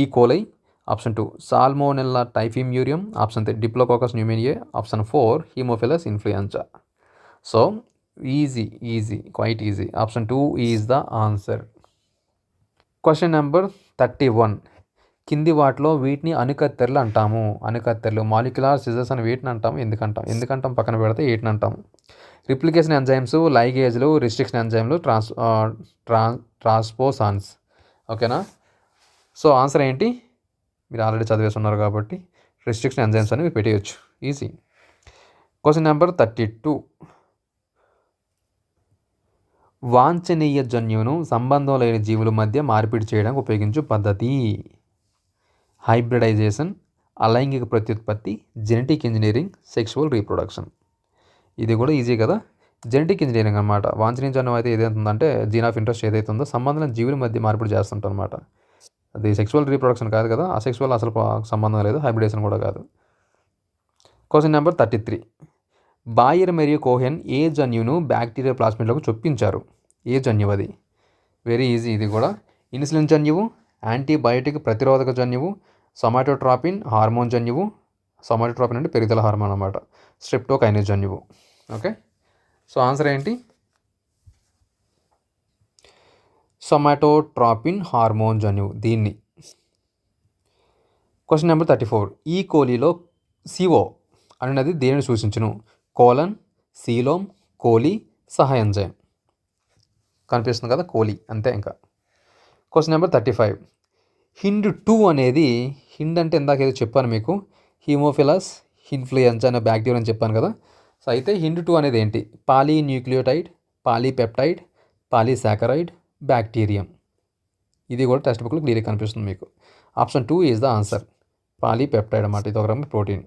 E coli. Option 2 Salmonella typhimurium. Option 3 Diplococcus pneumoniae. Option 4 Haemophilus influenza. So easy, quite easy. Option 2 is the answer. Question number 31. కింది వాటిలో వీటిని అణుకత్తెరలు అంటాము. అణుకత్తెరలు మాలిక్యులర్ సిజర్స్ అని వీటిని అంటాము. ఎందుకంటాం పక్కన పెడితే వీటిని అంటాము. రిప్లికేషన్ ఎంజైమ్స్, లైగేజ్లు, రిస్ట్రిక్షన్ ఎంజైమ్లు, ట్రాన్స్పోసాన్స్. ఓకేనా? సో ఆన్సర్ ఏంటి? మీరు ఆల్రెడీ చదివేసి ఉన్నారు కాబట్టి రిస్ట్రిక్షన్ ఎంజైమ్స్ అని మీరు పెట్టేయచ్చు. ఈజీ. Question number 32. వాంఛనీయ జన్యువును సంబంధం లేని జీవుల మధ్య మార్పిడి చేయడానికి ఉపయోగించే పద్ధతి? హైబ్రిడైజేషన్, అలైంగిక ప్రత్యుత్పత్తి, జెనెటిక్ ఇంజనీరింగ్, సెక్షువల్ రీప్రొడక్షన్. ఇది కూడా ఈజీ కదా. జెనెటిక్ ఇంజనీరింగ్ అనమాట. వాంఛనీయ జన్యువు అయితే ఏదైతే ఉందంటే జీన్ ఆఫ్ ఇంట్రెస్ట్ ఏదైతే ఉందో సంబంధం లేని జీవుల మధ్య మార్పిడి చేస్తుంటాం అనమాట. అది సెక్షువల్ రీప్రొడక్షన్ కాదు కదా, అసెక్షువల్ అసలు సంబంధం లేదు, హైబ్రిడేషన్ కూడా కాదు. Question number 33. బాయర్ మరియు కోహెన్ ఏ జన్యువును బ్యాక్టీరియా ప్లాస్మిడ్లోకి చొప్పించారు? ఏ జన్యువు అది? వెరీ ఈజీ ఇది కూడా. ఇన్సులిన్ జన్యువు, యాంటీబయోటిక్ ప్రతిరోధక జన్యువు, సొమాటోట్రాపిన్ హార్మోన్ జన్యువు. సొమాటోట్రాపిన్ అంటే పెరుగుదల హార్మోన్ అన్నమాట. స్ట్రెప్టోకైనేస్ జన్యువు. ఓకే, సో ఆన్సర్ ఏంటి? సొమాటోట్రాపిన్ హార్మోన్ జన్యువు దీన్ని. Question number 34. ఈ కోలిలో సిఓ అనేది దేనిని సూచించును? కోలన్, సీలోమ్, కోలి, సహాయంజైమ్. కనిపిస్తుంది కదా, కోలి అంతే. ఇంకా క్వశ్చన్ నెంబర్ 35. HIND2 అనేది, హిండ్ అంటే ఇందాక ఏదో చెప్పాను మీకు, హీమోఫిలస్ ఇన్ఫ్లుయెంజా అనే బ్యాక్టీరియా అని చెప్పాను కదా. సో అయితే HIND2 అనేది ఏంటి? Polynucleotide, polypeptide, polysaccharide, bacterium. ఇది కూడా టెక్స్ట్ బుక్లో క్లియర్గా కనిపిస్తుంది మీకు. Option 2 is the answer. Polypeptide అన్నమాట. ఇది ఒక రకమైన ప్రోటీన్.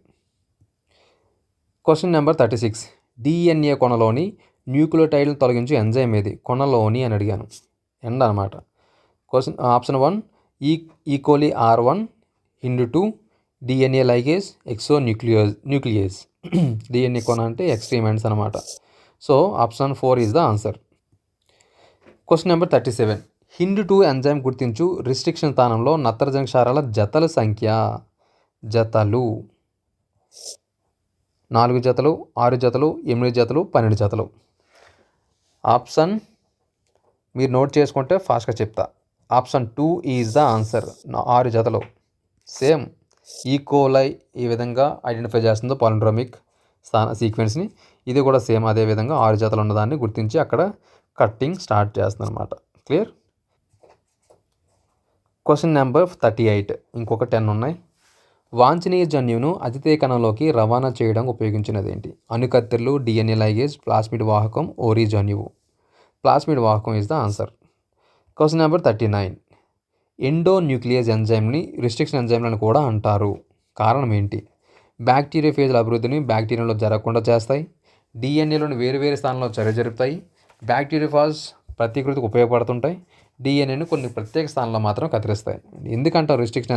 Question number 36. డిఎన్ఏ కొనలోని న్యూక్లియోటైడ్లను తొలగించే ఎంజైమ్ ఏది? కొనలోని అని అడిగాను, ఎండ్ అనమాట. Question option 1 E coli R1, HIND2, D N A ligase, exonuclease. D N A కొన అంటే ఎక్స్ట్రీమ్ ఎండ్స్ అనమాట. So option 4 is the answer. Question number 37. HIND2 enzyme గుర్తించు రిస్ట్రిక్షన్ స్థానంలో నత్రజని క్షారాల జతల సంఖ్య. జతలు 4 జతలు, 6 జతలు, 8 జతలు, 12 జతలు. ఆప్షన్ మీరు నోట్ చేసుకుంటే ఫాస్ట్గా చెప్తా. Option 2 is the answer. 6 జతలు. సేమ్ ఈకోలై ఈ విధంగా ఐడెంటిఫై చేస్తుందో పాలిండ్రోమిక్ సీక్వెన్స్ని, ఇది కూడా సేమ్ అదే విధంగా 6 జతలు ఉన్నదాన్ని గుర్తించి అక్కడ కట్టింగ్ స్టార్ట్ చేస్తుంది అనమాట. క్లియర్? Question number 38. ఇంకొక 10 ఉన్నాయి. వాంఛనీయ జన్యువును అతిథేకణంలోకి రవాణా చేయడానికి ఉపయోగించినది ఏంటి? అణుకత్తెరలు, డిఎన్ఏ లైగేజ్, ప్లాస్మిడ్ వాహకం, ఓరీ జన్యువు. ప్లాస్మిడ్ వాహకం is the answer. Question number 39. Endonuclease ఎంజైమ్ని రిస్ట్రిక్షన్ ఎంజైమ్లను కూడా అంటారు. కారణం ఏంటి? బ్యాక్టీరియోఫేజ్ల అభివృద్ధిని బ్యాక్టీరియాలో జరగకుండా చేస్తాయి. డిఎన్ఏలోని వేరు స్థానంలో చర్య జరుపుతాయి. బ్యాక్టీరియోఫాజ్ ప్రతికృతికి ఉపయోగపడుతుంటాయి. డిఎన్ఏను కొన్ని ప్రత్యేక స్థానంలో మాత్రం కత్తిరిస్తాయి. ఎందుకంటారు రిస్ట్రిక్షన్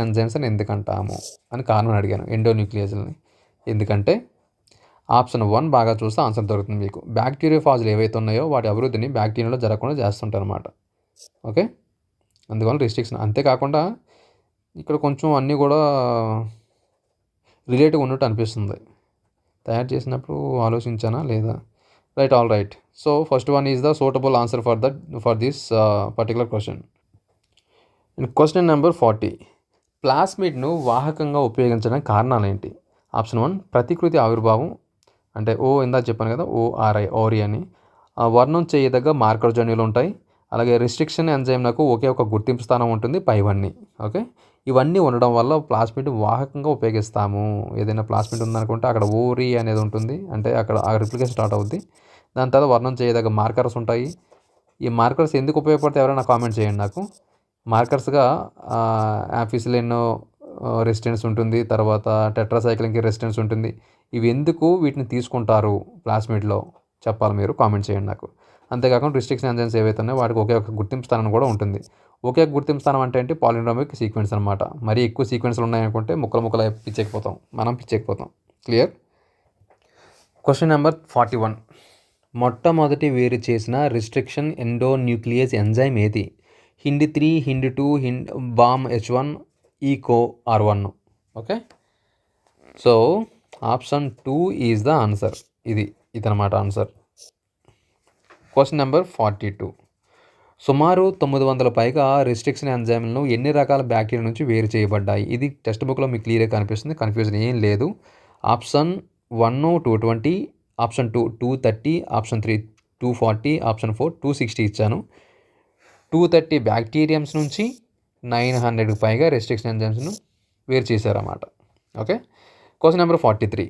ఎంజైమ్స్ అని ఎందుకంటాము అని కారణం అడిగాను ఎండోన్యూక్లియేజ్ని. ఎందుకంటే ఆప్షన్ 1 బాగా చూస్తే ఆన్సర్ దొరుకుతుంది మీకు. బ్యాక్టీరియోఫాజ్లు ఏవైతే ఉన్నాయో వాటి అభివృద్ధిని బ్యాక్టీరియాలో జరగకుండా చేస్తుంటారు అనమాట. ఓకే, అందువల్ల రిస్ట్రిక్షన్. అంతేకాకుండా ఇక్కడ కొంచెం అన్నీ కూడా రిలేటివ్ ఉన్నట్టు అనిపిస్తుంది. తయారు చేసినప్పుడు ఆలోచించానా లేదా? Right, all right. So first one is the suitable answer for this particular question. Question number 40. ప్లాస్మిడ్ను వాహకంగా ఉపయోగించడానికి కారణాలు ఏంటి? ఆప్షన్ 1 ప్రతికృతి ఆవిర్భావం, అంటే ఇందాక చెప్పాను కదా, ఓరి అని. వర్ణం చేయదగ్గ మార్కర్ జన్యువులు ఉంటాయి. అలాగే రిస్ట్రిక్షన్ ఎంజైమ్లకు ఒకే ఒక గుర్తింపు స్థానం ఉంటుంది, పైవన్నీ. ఓకే, ఇవన్నీ ఉండడం వల్ల ప్లాస్మిడ్ వాహకంగా ఉపయోగిస్తాము. ఏదైనా ప్లాస్మిడ్ ఉందనుకుంటే అక్కడ ఓరి అనేది ఉంటుంది, అంటే అక్కడ ఆ రిప్లికేషన్ స్టార్ట్ అవుద్ది. దాని తర్వాత వర్ణం చేయదగ్గ మార్కర్స్ ఉంటాయి. ఈ మార్కర్స్ ఎందుకు ఉపయోగపడతాయి ఎవరైనా కామెంట్ చేయండి నాకు. మార్కర్స్గా యాంఫిసిలిన్ రెసిస్టెన్స్ ఉంటుంది, తర్వాత టెట్రాసైక్లిన్కి రెసిస్టెన్స్ ఉంటుంది. ఇవి ఎందుకు వీటిని తీసుకుంటారు ప్లాస్మిడ్లో చెప్పాలి, మీరు కామెంట్ చేయండి నాకు. అంతేకాకుండా రిస్ట్రిక్షన్ ఎంజైమ్స్ ఏవైతే ఉన్నాయో వాటికి ఒకే ఒక గుర్తింపు స్థానం కూడా ఉంటుంది. ఒకే గుర్తింపు స్థానం అంటే ఏంటి? పాలిండ్రోమిక్ సీక్వెన్స్ అనమాట. మరీ ఎక్కువ సీక్వెన్స్లు ఉన్నాయనుకుంటే ముక్కలు పిచ్చెక్కిపోతాం. క్లియర్? Question number 41. మొట్టమొదటి వేరు చేసిన రిస్ట్రిక్షన్ ఎండోన్యూక్లియేజ్ ఎంజైమ్ ఏది? HindIII, HindII, BAM-H1, ECO-R1. Okay, so option 2 is the answer. ఇదనమాట ఆన్సర్. Question number 42. సుమారు 900 పైగా రిస్ట్రిక్షన్ ఎంజైమ్లను ఎన్ని రకాల బ్యాక్టీరియా నుంచి వేరు చేయబడ్డాయి? ఇది టెక్స్ట్ బుక్లో మీకు క్లియర్గా కనిపిస్తుంది, కన్ఫ్యూజన్ ఏం లేదు. ఆప్షన్ 1 220, ఆప్షన్ 2 230, ఆప్షన్ 3 240, ఆప్షన్ 4 260 ఇచ్చాను. 230 బ్యాక్టీరియంస్ నుంచి 900 పైగా రిస్ట్రిక్షన్ ఎంజైమ్స్ను వేరు చేశారన్నమాట. Okay, question number 43.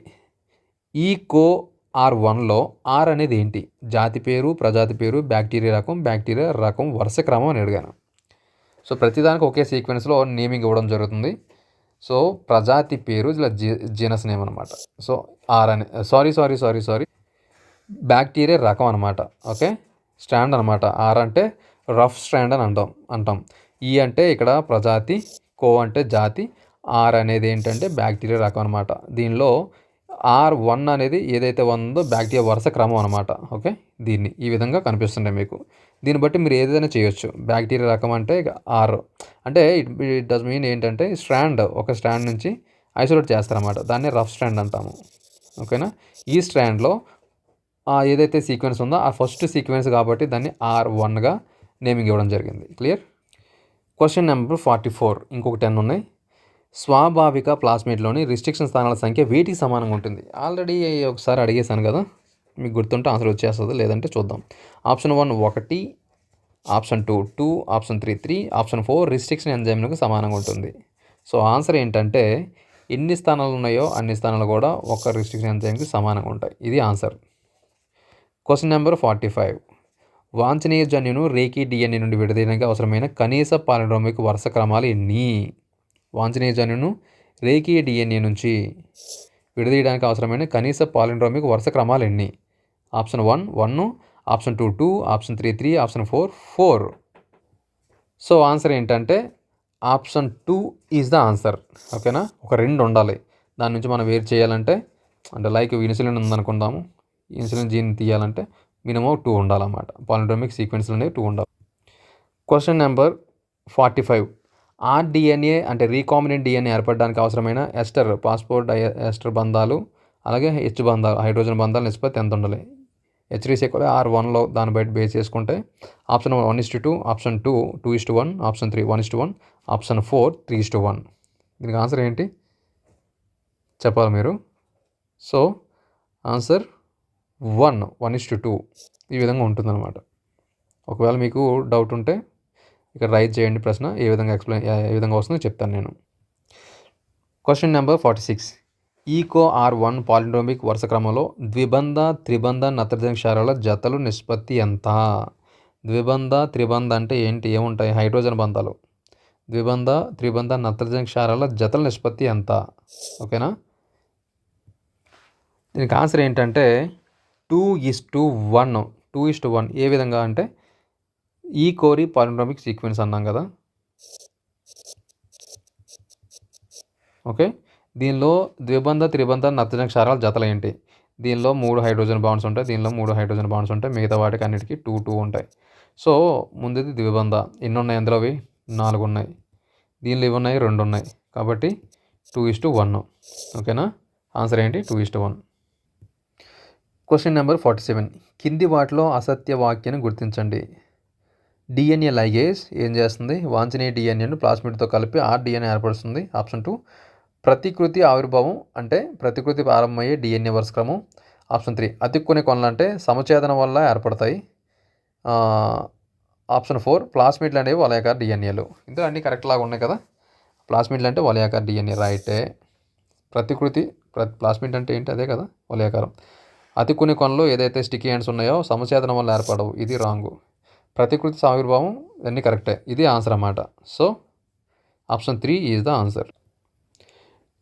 ECO-R1లో ఆర్ అనేది ఏంటి? జాతి పేరు, ప్రజాతి పేరు, బ్యాక్టీరియా రకం, వరుస క్రమం అని అడిగాను. సో ప్రతిదానికి ఒకే సీక్వెన్స్లో నేమింగ్ ఇవ్వడం జరుగుతుంది. సో ప్రజాతి పేరు ఇలా జీనస్ నేమ్ అనమాట. సో ఆర్ అని సారీ బ్యాక్టీరియా రకం అనమాట. ఓకే, స్ట్రాండ్ అనమాట. ఆర్ అంటే రఫ్ స్ట్రాండ్ అని అంటాం. ఈ అంటే ఇక్కడ ప్రజాతి, కో అంటే జాతి, ఆర్ అనేది ఏంటంటే బ్యాక్టీరియా రకం అనమాట. దీనిలో R1 అనేది ఏదైతే ఉందో బ్యాక్టీరియా వరుస క్రమం అనమాట. ఓకే, దీన్ని ఈ విధంగా కనిపిస్తుంటాయి మీకు. దీన్ని బట్టి మీరు ఏదైనా చేయొచ్చు. బ్యాక్టీరియా రకం అంటే ఆర్ అంటే ఇట్ డస్ మీన్ ఏంటంటే ఒక స్ట్రాండ్ నుంచి ఐసోలేట్ చేస్తారన్నమాట. దాన్ని రఫ్ స్ట్రాండ్ అంటాము. ఓకేనా, ఈ స్ట్రాండ్లో ఏదైతే సీక్వెన్స్ ఉందో ఆ ఫస్ట్ సీక్వెన్స్ కాబట్టి దాన్ని R1గా నేమింగ్ ఇవ్వడం జరిగింది. క్లియర్? Question number 44. ఇంకొక 10 ఉన్నాయి. స్వాభావిక ప్లాస్మిడ్లోని రిస్ట్రిక్షన్ స్థానాల సంఖ్య వేటికి సమానంగా ఉంటుంది? ఆల్రెడీ ఒకసారి అడిగేశాను కదా, మీకు గుర్తుంటే ఆన్సర్ వచ్చేస్తుంది, లేదంటే చూద్దాం. Option 1 1, option 2 2, option 3 3, option 4 restriction ఎంజైమ్లకు సమానంగా ఉంటుంది. సో ఆన్సర్ ఏంటంటే ఎన్ని స్థానాలు ఉన్నాయో అన్ని స్థానాలు కూడా ఒక రిస్ట్రిక్షన్ ఎంజైమ్కి సమానంగా ఉంటాయి. ఇది ఆన్సర్. Question number 45. వాంఛనీయ జన్యును రేఖీ డిఎన్ఏ నుండి విడదీయడానికి అవసరమైన కనీస పాలిండ్రోమిక్ వరుస క్రమాలు ఎన్ని? వాంఛనీయ జన్యును రేఖీయ డిఎన్ఏ నుంచి విడదీయడానికి అవసరమైన కనీస పాలిండ్రోమిక్ వరుస క్రమాలు ఎన్ని? Option 1 1, option 2 2, option 3 3, option 4 4. So answer ఏంటంటే ఆప్షన్ 2 ఈజ్ ద ఆన్సర్. ఓకేనా, ఒక 2 ఉండాలి. దాని నుంచి మనం వేరు చేయాలంటే, అంటే లైక్ ఇన్సులిన్ ఉందనుకుందాము, ఇన్సులిన్ జీన్ తీయాలంటే మినిమం 2 ఉండాలన్నమాట. పాలిండ్రోమిక్ సీక్వెన్స్లు అనేవి 2 ఉండాలి. Question number 45. ఆర్డిఎన్ఏ అంటే రీకాంబినెంట్ డిఎన్ఏ ఏర్పడడానికి అవసరమైన ఎస్టర్, పాస్పోర్ట్ ఎస్టర్ బంధాలు, అలాగే హెచ్ బంధాలు, హైడ్రోజన్ బంధాలు నిష్పత్తి ఎంత ఉండాలి? H3 R1లో దాన్ని బయట బేస్ చేసుకుంటే ఆప్షన్ 1:2, ఆప్షన్ 2 2:1, ఆప్షన్ 3 1:1, ఆప్షన్ 4 3:1. దీనికి ఆన్సర్ ఏంటి చెప్పాలి మీరు. సో ఆన్సర్ 1:2 ఈ విధంగా ఉంటుందన్నమాట. ఒకవేళ మీకు డౌట్ ఉంటే ఇక్కడ రైట్ చేయండి ప్రశ్న, ఏ విధంగా వస్తుందో చెప్తాను నేను. Question number 46. ECO-R1 పాలిండ్రోమిక్ వరుస క్రమంలో ద్విబంధ, త్రిబంధ నత్రజని క్షారాల జతలు నిష్పత్తి ఎంత? ద్విబంధ, త్రిబంధ అంటే ఏంటి? ఏముంటాయి? హైడ్రోజన్ బంధాలు. ద్విబంధ త్రిబంధ నత్రజని క్షారాల జతల నిష్పత్తి ఎంత? ఓకేనా. దీనికి ఆన్సర్ ఏంటంటే 2:1. 2:1 ఏ విధంగా అంటే ఈ కోరి పాలిండ్రోమిక్ సీక్వెన్స్ అన్నాం కదా. ఓకే, దీనిలో ద్విబంధ త్రిబంధ నత్రజని క్షారాల జతలు ఏంటి? దీనిలో 3 హైడ్రోజన్ బాండ్స్ ఉంటాయి, దీనిలో 3 హైడ్రోజన్ బాండ్స్ ఉంటాయి, మిగతా వాటికి అన్నిటికీ 2 ఉంటాయి. సో ముందుది ద్విబంధ, ఎన్ని ఉన్నాయి అందులో? అవి 4 ఉన్నాయి. దీనిలో ఇవి ఉన్నాయి, 2 ఉన్నాయి. కాబట్టి 2:1. ఓకేనా. ఆన్సర్ ఏంటి? 2:1. Question number 47. కింది వాటిలో అసత్య వాక్యాన్ని గుర్తించండి. డిఎన్ఏ లైగేజ్ ఏం చేస్తుంది? వాంఛనీయ డిఎన్ఏను ప్లాస్మిడ్తో కలిపి ఆర్డిఎన్ఏ ఏర్పరుస్తుంది. ఆప్షన్ 2 ప్రతికృతి ఆవిర్భావం అంటే ప్రతికృతి ప్రారంభమయ్యే డిఎన్ఏ వరుస క్రమం. ఆప్షన్ 3 అతుక్కునే కొనలు అంటే సమఛేదనం వల్ల ఏర్పడతాయి. ఆప్షన్ 4 ప్లాస్మిడ్లు అనేవి వలయాకార డిఎన్ఏలు. ఇందులో అన్నీ కరెక్ట్ లాగా ఉన్నాయి కదా. ప్లాస్మిడ్లు అంటే వలయాకార డిఎన్ఏ రైటే. ప్రతికృతి ప్లాస్మిడ్ అంటే ఏంటి? అదే కదా, వలయాకారం. అతుక్కునే కొనలు ఏదైతే స్టిక్కీ హ్యాండ్స్ ఉన్నాయో సమఛేదనం వల్ల ఏర్పడవు, ఇది రాంగు. ప్రతికృతి ఆవిర్భావం ఇవన్నీ కరెక్టే, ఇది ఆన్సర్ అన్నమాట. So option 3 is the answer.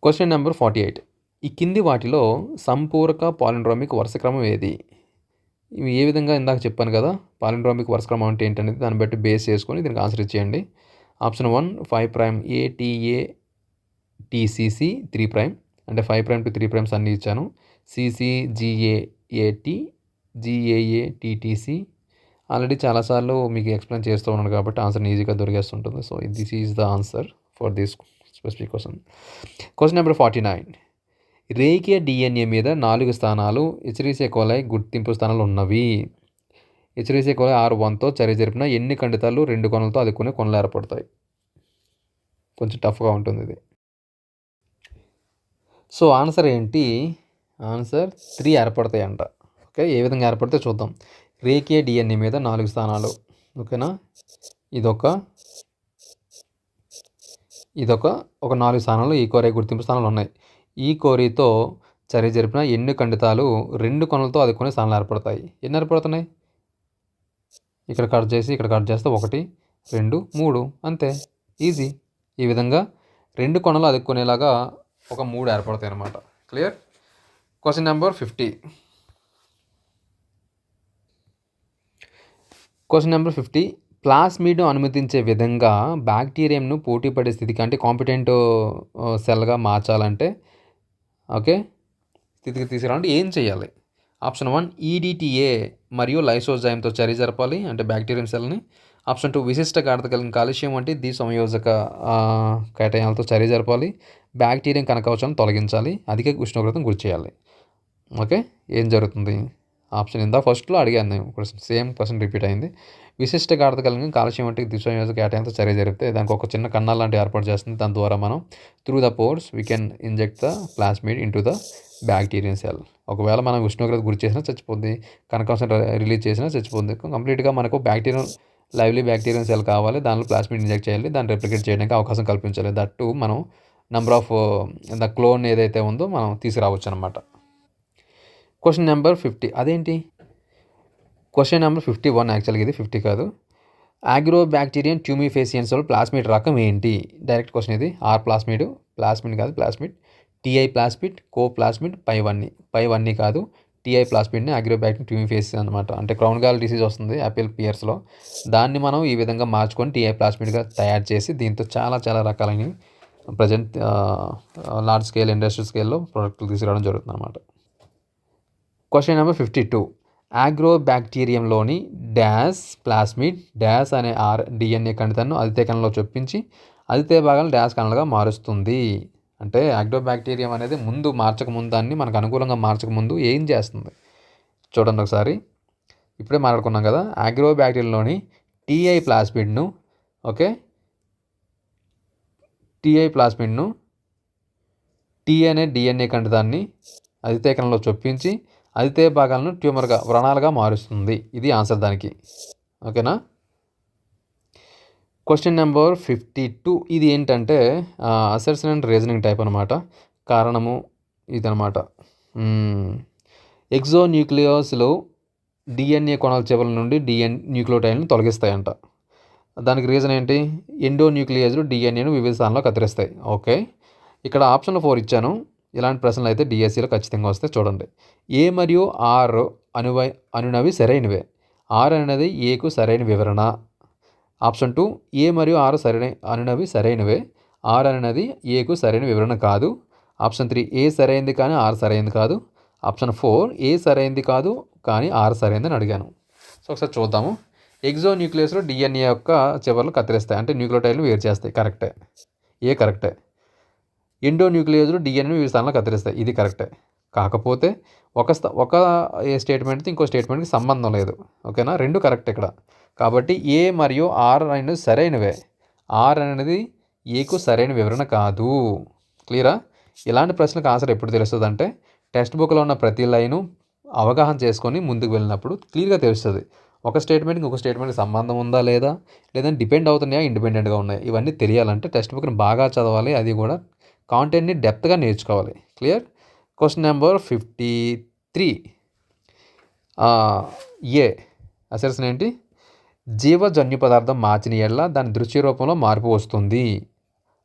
Question number 48. ఈ కింది వాటిలో సంపూరక పాలిండ్రోమిక్ వరుసక్రమం ఏది? ఇవి ఏ విధంగా ఇందాక చెప్పాను కదా, పాలిండ్రోమిక్ వరుసక్రమం అంటే ఏంటనేది దాన్ని బట్టి బేస్ చేసుకొని దీనికి ఆన్సర్ ఇచ్చేయండి. ఆప్షన్ 1 5' ATA TCC 3' అంటే 5' to 3' అన్నీ ఇచ్చాను. CC GAAT GAA TTC already చాలాసార్లు మీకు ఎక్స్ప్లెయిన్ చేస్తూ ఉన్నాను కాబట్టి ఆన్సర్ ఈజీగా దొరికేస్తుంటుంది. So this is the answer for this specific question. Question number 49. రేఖీయ డిఎన్ఏ మీద 4 స్థానాలు ఎచరీషియా కోలై గుర్తింపు స్థానాలు ఉన్నవి. ఎచరీషియా కోలై R1తో చర్య జరిపిన ఎన్ని ఖండితాలు 2 కొనలతో అదుకునే కొనలు ఏర్పడతాయి? కొంచెం టఫ్గా ఉంటుంది ఇది. సో ఆన్సర్ ఏంటి? ఆన్సర్ 3 ఏర్పడతాయి అంట. ఓకే, ఏ విధంగా ఏర్పడితే చూద్దాం. రేఖీయ డిఎన్ఏ మీద 4 స్థానాలు. ఓకేనా, ఇదొక 4 స్థానాలు ఈ కోరే గుర్తింపు స్థానాలు ఉన్నాయి. ఈ కోరితో చర్య జరిపిన ఎన్ని ఖండితాలు 2 కొనలతో అదుకునే స్థానాలు ఏర్పడతాయి? ఎన్ని ఏర్పడుతున్నాయి? ఇక్కడ కట్ చేసి ఇక్కడ కట్ చేస్తే 1 2 3 అంతే, ఈజీ. ఈ విధంగా 2 కొనలు అదుక్కునేలాగా ఒక 3 ఏర్పడతాయి అన్నమాట. Clear. Question number 50. Question number 50. ప్లాస్మిడ్ను అనుమతించే విధంగా బ్యాక్టీరియంను పోటీపడే స్థితికి అంటే కాంపిటెంట్ సెల్గా మార్చాలంటే ఓకే స్థితికి తీసుకురావాలంటే ఏం చేయాలి? ఆప్షన్ 1 EDTA మరియు లైసోజైమ్తో చర్య జరపాలి అంటే బ్యాక్టీరియం సెల్ని. ఆప్షన్ 2 విశిష్ట గాఢత కలిగిన కాల్షియం వంటి ద్విసంయోజక కేటయాలతో చర్య జరపాలి. బ్యాక్టీరియం కణకవచాలను తొలగించాలి. అధిక ఉష్ణోగ్రతను గురి చేయాలి. ఓకే, ఏం జరుగుతుంది? ఆప్షన్ ఇందా ఫస్ట్లో అడిగాను నేను, సేమ్ క్వశ్చన్ రిపీట్ అయింది. విశిష్ట గాఢత కలిగిన కాల్షియం వంటి ద్విసంయోజక కేటయాలతో చర్య జరిపితే దానికి ఒక చిన్న కన్నాలు లాంటి ఏర్పాటు చేస్తుంది. దాని ద్వారా మనం through the pores we can inject the plasmid in to the బ్యాక్టీరియన్ cell. ఒకవేళ మనం ఉష్ణోగ్రత గురి చేసినా చచ్చిపోద్ది, కణకవచం రిలీజ్ చేసినా చచ్చిపోద్ది. కంప్లీట్గా మనకు లైవ్లీ బ్యాక్టీరియన్ సెల్ కావాలి, దానిలో ప్లాస్మిడ్ ఇంజెక్ట్ చేయాలి, దాన్ని రెప్లికేట్ చేయడానికి అవకాశం కల్పించాలి. దట్టు మనం నెంబర్ ఆఫ్ ద క్లోన్ ఏదైతే ఉందో మనం తీసుకురావచ్చు అనమాట. Question number 50. అదేంటి? క్వశ్చన్ నెంబర్ 51 యాక్చువల్గా, ఇది 50 కాదు. అగ్రోబ్యాక్టీరియన్ ట్యూమిఫేసియన్స్లో ప్లాస్మిడ్ రకం ఏంటి? డైరెక్ట్ క్వశ్చన్ ఇది. ఆర్ ప్లాస్మిడ్ కాదు, ప్లాస్మిడ్. టిఐ ప్లాస్మిడ్, కో ప్లాస్మిడ్, పైవన్నీ కాదు. టిఐ ప్లాస్మిడ్ని అగ్రోబ్యాక్టీరియన్ ట్యూమిఫేసియన్ అనమాట. అంటే క్రౌన్ గాల్ డిసీజ్ వస్తుంది యాపిల్ పియర్స్లో, దాన్ని మనం ఈ విధంగా మార్చుకొని టిఐ ప్లాస్మిడ్గా తయారు చేసి దీంతో చాలా చాలా రకాలైన ప్రజెంట్ లార్జ్ స్కేల్ ఇండస్ట్రియల్ స్కేల్లో ప్రోడక్ట్లు తీసుకురావడం జరుగుతుంది అనమాట. Question number 52. అగ్రోబ్యాక్టీరియంలోని డాష్ ప్లాస్మిడ్ డాష్ అనే డిఎన్ఏ ఖండితాన్ని అదితే కణంలో చొప్పించి అదితే భాగాలను డాష్ కణాలుగా మారుస్తుంది. అంటే అగ్రోబ్యాక్టీరియం అనేది మార్చకముందు దాన్ని మనకు అనుకూలంగా మార్చకముందు ఏం చేస్తుంది చూడండి ఒకసారి. ఇప్పుడే మాట్లాడుకున్నాం కదా, అగ్రోబ్యాక్టీరియంలోని టిఐ ప్లాస్మిడ్ను టీ అనే డిఎన్ఏ ఖండితాన్ని అదితే కణంలో చొప్పించి అదితే భాగాలను ట్యూమర్గా వ్రణాలుగా మారుస్తుంది. ఇది ఆన్సర్ దానికి. ఓకేనా. Question number 52. ఇది ఏంటంటే అసర్షన్ అండ్ రీజనింగ్ టైప్ అనమాట. కారణము ఇదనమాట. ఎక్సోన్యూక్లియోస్లో డిఎన్ఏ కొనాల చివరి నుండి న్యూక్లియోటైడ్ని తొలగిస్తాయంట. దానికి రీజన్ ఏంటి? ఎండోన్యూక్లియేజ్లు డిఎన్ఏను వివిధ స్థానంలో కత్తిరిస్తాయి. ఓకే. ఇక్కడ ఆప్షన్‌లో 4 ఇచ్చాను. ఇలాంటి ప్రశ్నలు అయితే డిఎస్సిలో ఖచ్చితంగా వస్తాయి చూడండి. ఏ మరియు ఆర్ అనునవి సరైనవే. ఆర్ అనేది ఏకు సరైన వివరణ. ఆప్షన్ 2 ఏ మరియు ఆర్ అనునవి సరైనవే. ఆర్ అనేది ఏకు సరైన వివరణ కాదు. ఆప్షన్ 3 ఏ సరైనది కానీ ఆర్ సరైనది కాదు. ఆప్షన్ 4 ఏ సరైనది కాదు కానీ ఆర్ సరైనదని అడిగాను. సో ఒకసారి చూద్దాము. ఎగ్జోన్యూక్లియస్లో డిఎన్ఏ యొక్క చివర్లు కత్తిరిస్తాయి, అంటే న్యూక్లియోటైడ్లు వేరు చేస్తాయి. కరెక్టే. ఏ కరెక్టే. ఎండోన్యూక్లియేజ్లు డిఎన్ఏను వివిధ స్థానంలో కత్తిరిస్తాయి. ఇది కరెక్టే. కాకపోతే ఒక స్టేట్మెంట్తో ఇంకో స్టేట్మెంట్కి సంబంధం లేదు. ఓకేనా? రెండు కరెక్ట్ ఇక్కడ. కాబట్టి ఏ మరియు ఆర్ అనేది సరైనవే. ఆర్ అనేది ఏకు సరైన వివరణ కాదు. క్లియరా? ఇలాంటి ప్రశ్నలకు ఆన్సర్ ఎప్పుడు తెలుస్తుంది అంటే టెక్స్ట్ బుక్లో ఉన్న ప్రతి లైను అవగాహన చేసుకొని ముందుకు వెళ్ళినప్పుడు క్లియర్గా తెలుస్తుంది. ఒక స్టేట్మెంట్కి ఇంకొక స్టేట్మెంట్కి సంబంధం ఉందా లేదా, లేదంటే డిపెండ్ అవుతున్నాయా, ఇండిపెండెంట్గా ఉన్నాయి, ఇవన్నీ తెలియాలంటే టెక్స్ట్ బుక్ని బాగా చదవాలి. అది కూడా కాంటెంట్ని డెప్త్గా నేర్చుకోవాలి. క్లియర్? క్వశ్చన్ నెంబర్ 53 ఏ అసెర్షన్ ఏంటి? జీవజన్యు పదార్థం మార్చిన ఎడల దాని దృశ్య రూపంలో మార్పు వస్తుంది.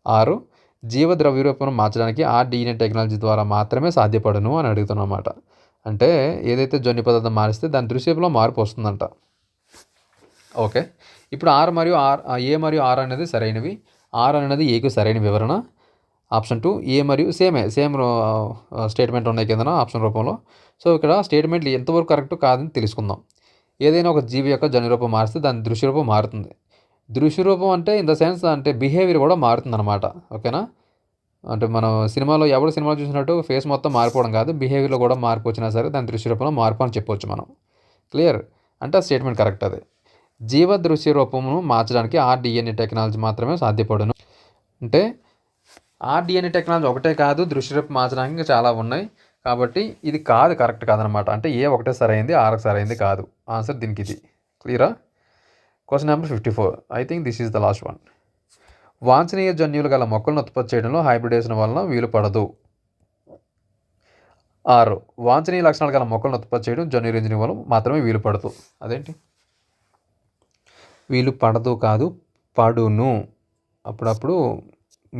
6 జీవ ద్రవ్య రూపంలో మార్చడానికి డిఎన్ఏ టెక్నాలజీ ద్వారా మాత్రమే సాధ్యపడును అని అడుగుతున్నమాట. అంటే ఏదైతే జన్యు పదార్థం మారిస్తే దాని దృశ్యంలో మార్పు వస్తుందంట. ఓకే. ఇప్పుడు ఏ మరియు ఆర్ అనేది సరైనవి. ఆర్ అనేది ఏకు సరైన వివరణ. ఆప్షన్ 2 ఏ మరియు సేమ్ స్టేట్మెంట్ ఉన్నాయి కిందన ఆప్షన్ రూపంలో. సో ఇక్కడ స్టేట్మెంట్లు ఎంతవరకు కరెక్ట్ కాదని తెలుసుకుందాం. ఏదైనా ఒక జీవి యొక్క జన్యురూపం మారిస్తే దాని దృశ్యరూపం మారుతుంది. దృశ్యరూపం అంటే ఇన్ ద సెన్స్ అంటే బిహేవియర్ కూడా మారుతుంది అనమాట. ఓకేనా? అంటే మనం సినిమాలో సినిమాలో చూసినట్టు ఫేస్ మొత్తం మారిపోవడం కాదు, బిహేవియర్లో కూడా మార్పు వచ్చినా సరే దాని దృశ్యరూపంలో మార్పు అని చెప్పవచ్చు మనం. క్లియర్? అంటే ఆ స్టేట్మెంట్ కరెక్ట్. అది జీవ దృశ్య రూపమును మార్చడానికి డిఎన్ఏ టెక్నాలజీ మాత్రమే సాధ్యపడును. అంటే డిఎన్ఏ టెక్నాలజీ ఒకటే కాదు, దృశ్యరూపం మార్చడానికి ఇంకా చాలా ఉన్నాయి. కాబట్టి ఇది కాదు, కరెక్ట్ కాదనమాట. అంటే ఏ ఒకటే సరైంది, ఆర్కి సరైంది కాదు. ఆన్సర్ దీనికి ఇది. క్లియరా? Question number 54. I think this is the last one. వాంఛనీయ జన్యువులు గల మొక్కలను ఉత్పత్తి చేయడంలో హైబ్రిడేషన్ వలన వీలు పడదు. 6 వాంఛనీయ లక్షణాలు గల మొక్కలను ఉత్పత్తి చేయడం జన్యు ఇంజనీరింగ్ వల్ల మాత్రమే వీలు పడదు. అదేంటి? వీలు పడదు కాదు, పడును. అప్పుడప్పుడు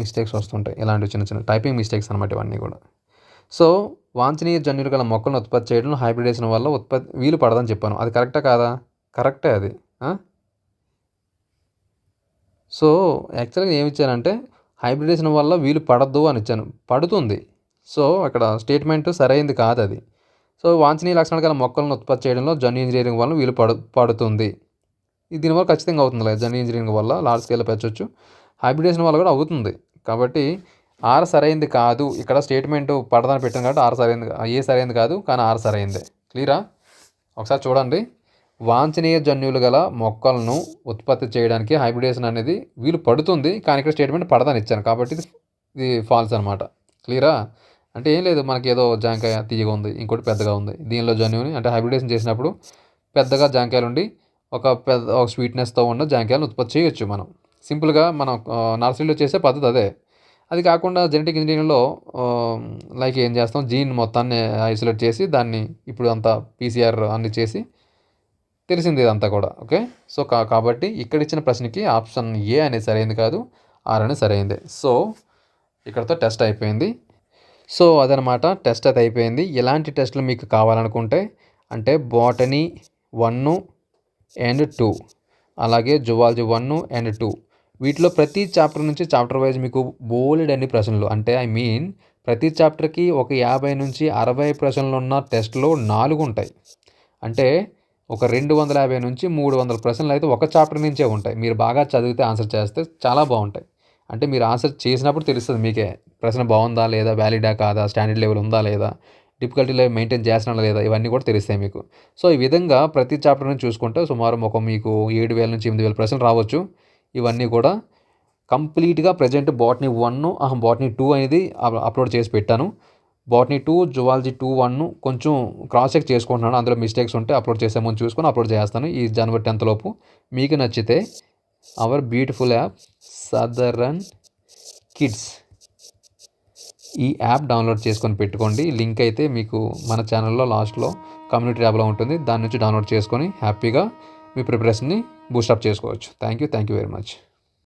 మిస్టేక్స్ వస్తుంటాయి. ఇలాంటి చిన్న చిన్న టైపింగ్ మిస్టేక్స్ అనమాట ఇవన్నీ కూడా. సో వాంఛనీయ జన్యులు గల మొక్కలను ఉత్పత్తి చేయడంలో హైబ్రిడేషన్ వల్ల వీలు పడదని చెప్పాను. అది కరెక్టా కాదా? కరెక్టే అది. సో యాక్చువల్గా ఏమి ఇచ్చానంటే హైబ్రిడేషన్ వల్ల వీలు పడద్దు అని ఇచ్చాను. పడుతుంది. సో అక్కడ స్టేట్మెంట్ సరైంది కాదు అది. సో వాంఛనీయ లక్షణాలు గల మొక్కలను ఉత్పత్తి చేయడంలో జన్యు ఇంజనీరింగ్ వల్ల వీలు పడుతుంది. ఇది దీనివల్ల ఖచ్చితంగా అవుతుంది లేదు, జన్యు ఇంజనీరింగ్ వల్ల లార్జ్ స్కేల్లో పెంచవచ్చు. హైబ్రిడేషన్ వల్ల కూడా అవుతుంది. కాబట్టి ఆర్ సరైంది కాదు. ఇక్కడ స్టేట్మెంట్ పడదని పెట్టాను కాబట్టి ఆర్ సరైంది, ఏ సరైంది కాదు కానీ ఆర్ సరైందే. క్లియరా? ఒకసారి చూడండి. వాంఛనీయ జన్యువులు గల మొక్కలను ఉత్పత్తి చేయడానికి హైబ్రిడేషన్ అనేది వీలు పడుతుంది, కానీ ఇక్కడ స్టేట్మెంట్ పడదని ఇచ్చాను కాబట్టి ఇది ఫాల్స్ అనమాట. క్లియరా? అంటే ఏం లేదు, మనకి ఏదో జాంకాయ తీయగా ఉంది, ఇంకోటి పెద్దగా ఉంది, దీనిలో జన్యువుని అంటే హైబ్రిడేషన్ చేసినప్పుడు పెద్దగా జాంకాయలు ఉండి ఒక స్వీట్నెస్తో ఉన్న జాంకాయలను ఉత్పత్తి చేయొచ్చు. మనం సింపుల్గా మనం నర్సరీలో చేసే పద్ధతి అదే. అది కాకుండా జెనెటిక్ ఇంజనీరింగ్లో లైక్ ఏం చేస్తాం, జీన్ మొత్తాన్ని ఐసోలేట్ చేసి దాన్ని ఇప్పుడు అంతా పీసీఆర్ అన్ని చేసి తెలిసింది ఇదంతా కూడా. ఓకే. సో కాబట్టి ఇక్కడ ఇచ్చిన ప్రశ్నకి ఆప్షన్ ఏ అనేది సరైనది కాదు, ఆర్ అనేది సరైనదే. సో ఇక్కడతో టెస్ట్ అయిపోయింది. సో అదనమాట, టెస్ట్ అయితే అయిపోయింది. ఎలాంటి టెస్టులు మీకు కావాలనుకుంటే అంటే బాటనీ 1 and 2 అలాగే జువాలజీ 1 and 2 వీటిలో ప్రతి చాప్టర్ నుంచి చాప్టర్ వైజ్ మీకు బోలెడ్ అన్ని ప్రశ్నలు, అంటే ప్రతి చాప్టర్కి ఒక 50 నుంచి 60 ప్రశ్నలు ఉన్న టెస్ట్లో 4 ఉంటాయి. అంటే ఒక 250 నుంచి 300 ప్రశ్నలు అయితే ఒక చాప్టర్ నుంచే ఉంటాయి. మీరు బాగా చదివితే ఆన్సర్ చేస్తే చాలా బాగుంటాయి. అంటే మీరు ఆన్సర్ చేసినప్పుడు తెలుస్తుంది మీకే ప్రశ్న బాగుందా లేదా, వ్యాలిడా కాదా, స్టాండర్డ్ లెవెల్ ఉందా లేదా, డిఫికల్టీ లెవెల్ మెయింటైన్ చేస్తున్నా లేదా, ఇవన్నీ కూడా తెలుస్తాయి మీకు. సో ఈ విధంగా ప్రతి చాప్టర్ నుంచి చూసుకుంటే సుమారు మీకు 7,000 నుంచి 8,000 ప్రశ్నలు రావచ్చు. ఇవన్నీ కూడా కంప్లీట్గా ప్రజెంట్ బాటనీ 2 అనేది అప్లోడ్ చేసి పెట్టాను. బాటనీ 2, జువాలజీ 2-1 కొంచెం క్రాస్ చెక్ చేసుకుంటున్నాను. అందులో మిస్టేక్స్ ఉంటే అప్లోడ్ చేసే ముందు చూసుకొని అప్లోడ్ చేస్తాను ఈ జనవరి 10th లోపు. మీకు నచ్చితే our beautiful app southern kids, ఈ యాప్ డౌన్లోడ్ చేసుకొని పెట్టుకోండి. లింక్ అయితే మీకు మన ఛానల్లో లాస్ట్లో కమ్యూనిటీ ట్యాబ్లో ఉంటుంది. దాని నుంచి డౌన్లోడ్ చేసుకొని హ్యాపీగా మీ ప్రిపరేషన్ని బూస్టప్ చేసుకోవచ్చు. Thank you very much.